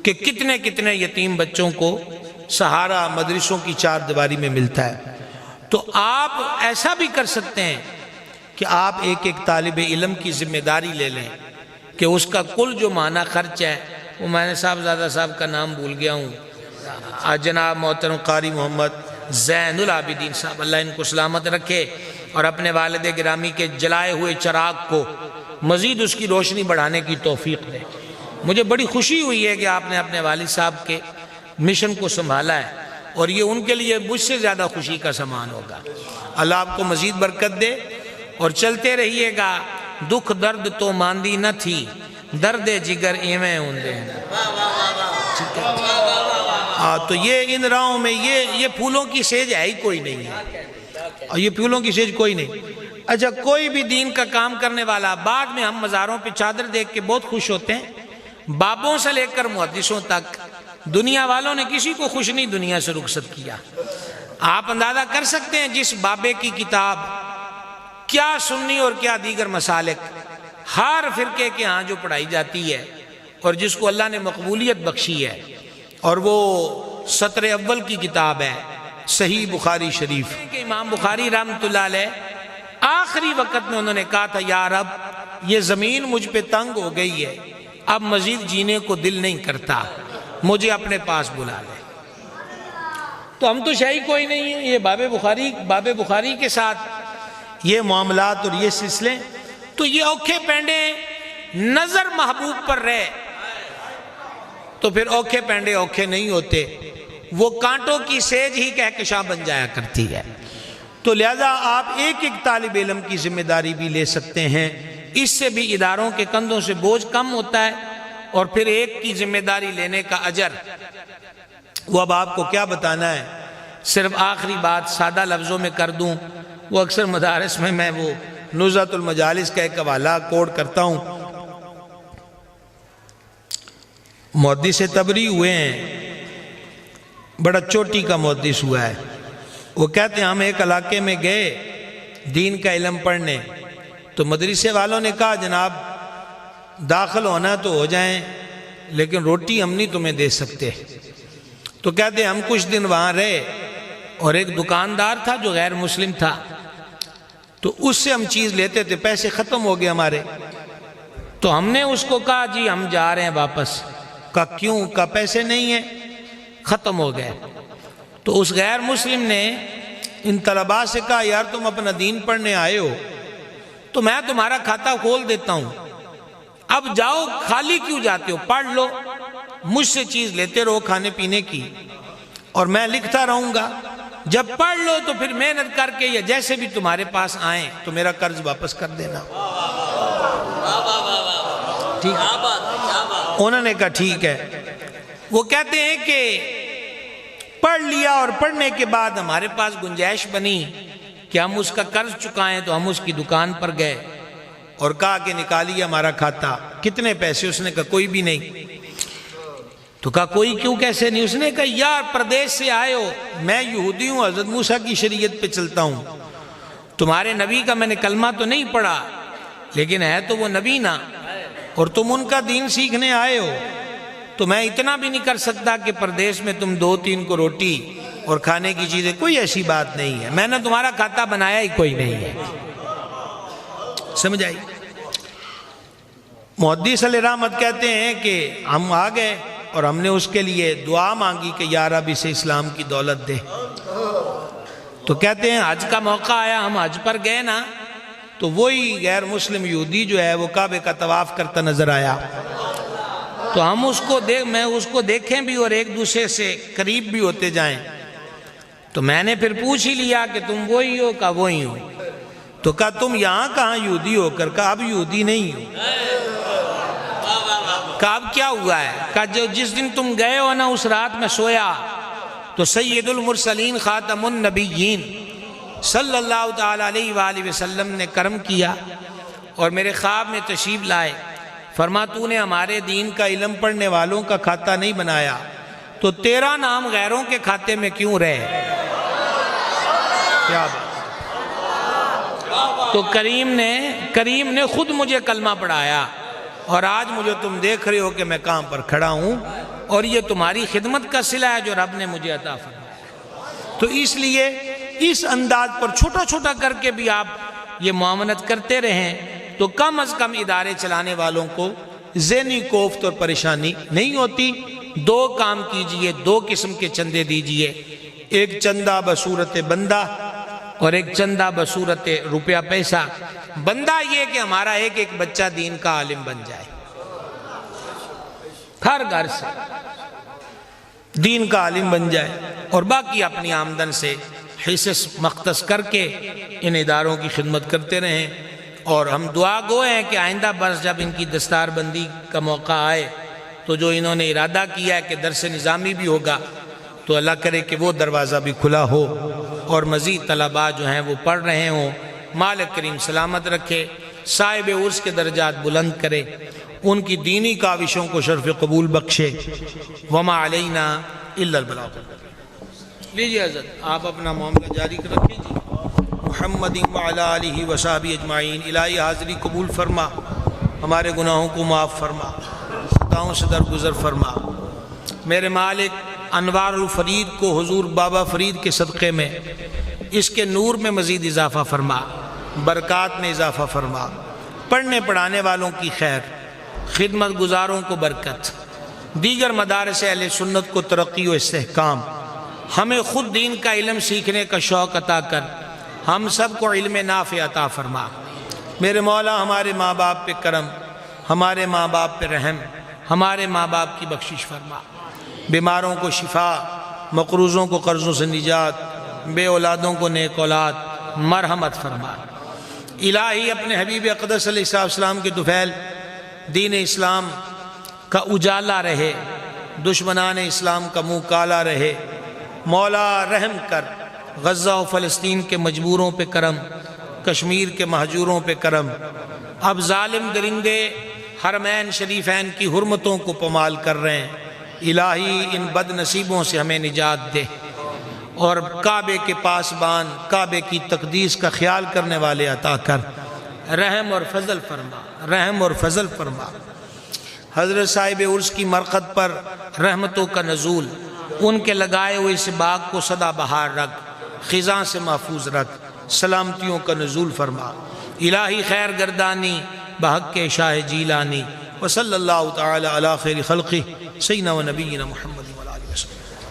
A: کہ کتنے کتنے یتیم بچوں کو سہارا مدرسوں کی 4 دیواری میں ملتا ہے۔ تو آپ ایسا بھی کر سکتے ہیں کہ آپ ایک طالب علم کی ذمہ داری لے لیں کہ اس کا کل جو ماہانہ خرچ ہے، وہ میں نے صاحبزادہ صاحب کا نام بھول گیا ہوں، جناب محترم قاری محمد زین العابدین صاحب، اللہ ان کو سلامت رکھے اور اپنے والد گرامی کے جلائے ہوئے چراغ کو مزید اس کی روشنی بڑھانے کی توفیق دے۔ مجھے بڑی خوشی ہوئی ہے کہ آپ نے اپنے والد صاحب کے مشن کو سنبھالا ہے اور یہ ان کے لیے مجھ سے زیادہ خوشی کا سامان ہوگا۔ اللہ آپ کو مزید برکت دے اور چلتے رہیے گا۔ دکھ درد تو ماندی نہ تھی، درد جگر ایویں ہوندے ہیں۔ تو یہ ان راہوں میں یہ پھولوں کی سیج ہے ہی کوئی نہیں ہے، اور یہ پھولوں کی سیج کوئی نہیں۔ اچھا، کوئی بھی دین کا کام کرنے والا، بعد میں ہم مزاروں پہ چادر دیکھ کے بہت خوش ہوتے ہیں، بابوں سے لے کر محدثوں تک دنیا والوں نے کسی کو خوش نہیں دنیا سے رخصت کیا۔ آپ اندازہ کر سکتے ہیں جس بابے کی کتاب کیا سنی اور کیا دیگر مسالک ہر فرقے کے ہاں جو پڑھائی جاتی ہے اور جس کو اللہ نے مقبولیت بخشی ہے، اور وہ سطر اول کی کتاب ہے صحیح بخاری شریف کہ امام بخاری رحمۃ اللہ علیہ آخری وقت میں انہوں نے کہا تھا، یا رب یہ زمین مجھ پہ تنگ ہو گئی ہے، اب مزید جینے کو دل نہیں کرتا، مجھے اپنے پاس بلا لے۔ تو ہم تو شاہی کوئی نہیں ہیں، یہ باب بخاری کے ساتھ یہ معاملات اور یہ سلسلے تو یہ اوکھے پینڈے نظر محبوب پر رہے تو پھر اوکھے پینڈے اوکھے نہیں ہوتے، وہ کانٹوں کی سیج ہی کہکشاں بن جایا کرتی ہے۔ تو لہذا آپ ایک ایک طالب علم کی ذمہ داری بھی لے سکتے ہیں، اس سے بھی اداروں کے کندھوں سے بوجھ کم ہوتا ہے، اور پھر ایک کی ذمہ داری لینے کا اجر وہ اب آپ کو کیا بتانا ہے۔ صرف آخری بات سادہ لفظوں میں کر دوں، وہ اکثر مدارس میں وہ نزہۃ المجالس کا ایک حوالہ کوٹ کرتا ہوں۔ محدث تبری ہوئے ہیں، بڑا چوٹی کا محدث ہوا ہے، وہ کہتے ہیں ہم ایک علاقے میں گئے دین کا علم پڑھنے، تو مدرسے والوں نے کہا جناب داخل ہونا تو ہو جائیں لیکن روٹی ہم نہیں تمہیں دے سکتے۔ تو کہتے ہیں ہم کچھ دن وہاں رہے، اور ایک دکاندار تھا جو غیر مسلم تھا، تو اس سے ہم چیز لیتے تھے، پیسے ختم ہو گئے ہمارے، تو ہم نے اس کو کہا جی ہم جا رہے ہیں واپس۔ کہا کیوں؟ کہا پیسے نہیں ہیں، ختم ہو گئے۔ تو اس غیر مسلم نے ان طلباء سے کہا یار تم اپنا دین پڑھنے آئے ہو تو میں تمہارا کھاتہ کھول دیتا ہوں، اب جاؤ، خالی کیوں جاتے ہو، پڑھ لو، مجھ سے چیز لیتے رہو کھانے پینے کی، اور میں لکھتا رہوں گا، جب پڑھ لو تو پھر محنت کر کے یا جیسے بھی تمہارے پاس آئیں تو میرا قرض واپس کر دینا۔ ٹھیک، انہوں نے کہا ٹھیک ہے۔ وہ کہتے ہیں کہ پڑھ لیا، اور پڑھنے کے بعد ہمارے پاس گنجائش بنی کہ ہم اس کا قرض چکائیں، تو ہم اس کی دکان پر گئے اور کہا کہ نکالیے ہمارا کھاتا، کتنے پیسے؟ اس نے کہا کوئی بھی نہیں۔ تو کہا کوئی کیوں، کیسے نہیں؟ اس نے کہا یار پردیش سے آئے ہو، میں یہودی ہوں، حضرت موسیٰ کی شریعت پہ چلتا ہوں، تمہارے نبی کا میں نے کلمہ تو نہیں پڑھا لیکن ہے تو وہ نبی نا، اور تم ان کا دین سیکھنے آئے ہو، تو میں اتنا بھی نہیں کر سکتا کہ پردیش میں تم 2-3 کو روٹی اور کھانے کی چیزیں، کوئی ایسی بات نہیں ہے، میں نے تمہارا کھاتا بنایا ہی کوئی نہیں ہے۔ سمجھ آئی؟ محدث علیہ رحمت کہتے ہیں کہ ہم آ گئے اور ہم نے اس کے لیے دعا مانگی کہ یا رب اسے اسلام کی دولت دے۔ تو کہتے ہیں حج کا موقع آیا، ہم حج پر گئے نا، تو وہی غیر مسلم یہودی جو ہے وہ کعبے کا طواف کرتا نظر آیا، تو ہم میں اس کو دیکھیں بھی اور ایک دوسرے سے قریب بھی ہوتے جائیں، تو میں نے پھر پوچھ ہی لیا کہ تم وہی ہو؟ کہا وہی ہو۔ تو کہا تم یہاں کہاں یہودی ہو کر؟ کہا اب یہودی نہیں ہو۔ کہا اب کیا ہوا ہے؟ کہا جس دن تم گئے ہو نا اس رات میں سویا تو سید المرسلین خاتم النبیین صلی اللہ تعالیٰ علیہ وآلہ وسلم نے کرم کیا اور میرے خواب میں تشریف لائے، فرما تو نے ہمارے دین کا علم پڑھنے والوں کا کھاتہ نہیں بنایا تو تیرا نام غیروں کے کھاتے میں کیوں رہے؟ کیا بات! تو کریم نے خود مجھے کلمہ پڑھایا، اور آج مجھے تم دیکھ رہے ہو کہ میں کہاں پر کھڑا ہوں، اور یہ تمہاری خدمت کا صلہ ہے جو رب نے مجھے عطا فرمایا۔ تو اس لیے اس انداز پر چھوٹا چھوٹا کر کے بھی آپ یہ معاملت کرتے رہیں تو کم از کم ادارے چلانے والوں کو ذہنی کوفت اور پریشانی نہیں ہوتی۔ 2 کام کیجئے، 2 قسم کے چندے دیجئے، ایک چندہ بصورت بندہ اور ایک چندہ بصورت روپیہ پیسہ۔ بندہ یہ کہ ہمارا ایک ایک بچہ دین کا عالم بن جائے، ہر گھر سے دین کا عالم بن جائے، اور باقی اپنی آمدن سے حصص مختص کر کے ان اداروں کی خدمت کرتے رہیں۔ اور ہم دعا گو ہیں کہ آئندہ برس جب ان کی دستار بندی کا موقع آئے تو جو انہوں نے ارادہ کیا ہے کہ درس نظامی بھی ہوگا تو اللہ کرے کہ وہ دروازہ بھی کھلا ہو اور مزید طلباء جو ہیں وہ پڑھ رہے ہوں۔ مالک کریم سلامت رکھے، صاحب عرس کے درجات بلند کرے، ان کی دینی کاوشوں کو شرف قبول بخشے۔ وما علینا الا البلاغ۔ لیجیے حضرت آپ اپنا معاملہ جاری رکھیں جی۔ محمد وعلی آلہ وصحبہ اجمعین۔ الہی حاضری قبول فرما، ہمارے گناہوں کو معاف فرما، خطاؤں سے درگزر فرما۔ میرے مالک انوار الفرید کو حضور بابا فرید کے صدقے میں اس کے نور میں مزید اضافہ فرما، برکات میں اضافہ فرما، پڑھنے پڑھانے والوں کی خیر، خدمت گزاروں کو برکت، دیگر مدارس اہل سنت کو ترقی و استحکام، ہمیں خود دین کا علم سیکھنے کا شوق عطا کر ہم سب کو علم نافع عطا فرما۔ میرے مولا ہمارے ماں باپ پہ کرم، ہمارے ماں باپ پہ رحم، ہمارے ماں باپ کی بخشش فرما، بیماروں کو شفا، مقروضوں کو قرضوں سے نجات، بے اولادوں کو نیک اولاد، مرحمت فرما۔ الہی اپنے حبیب اقدس علیہ السلام کے طفیل دین اسلام کا اجالا رہے، دشمنان اسلام کا منہ کالا رہے۔ مولا رحم کر، غزہ و فلسطین کے مجبوروں پہ کرم، کشمیر کے مہجوروں پہ کرم۔ اب ظالم درندے حرمین شریفین کی حرمتوں کو پامال کر رہے ہیں، الہی ان بد نصیبوں سے ہمیں نجات دے، اور کعبے کے پاسبان، کعبے کی تقدیس کا خیال کرنے والے عطا کر، رحم اور فضل فرما، رحم اور فضل فرما۔ حضرت صاحب عرس کی مرقد پر رحمتوں کا نزول، ان کے لگائے ہوئے اس باغ کو سدا بہار رکھ، خزاں سے محفوظ رکھ، سلامتیوں کا نزول فرما۔ الہی خیر گردانی بحق شاہ جیلانی، وصلی اللہ تعالی علی خیر خلقہ سیدنا و نبینا محمد۔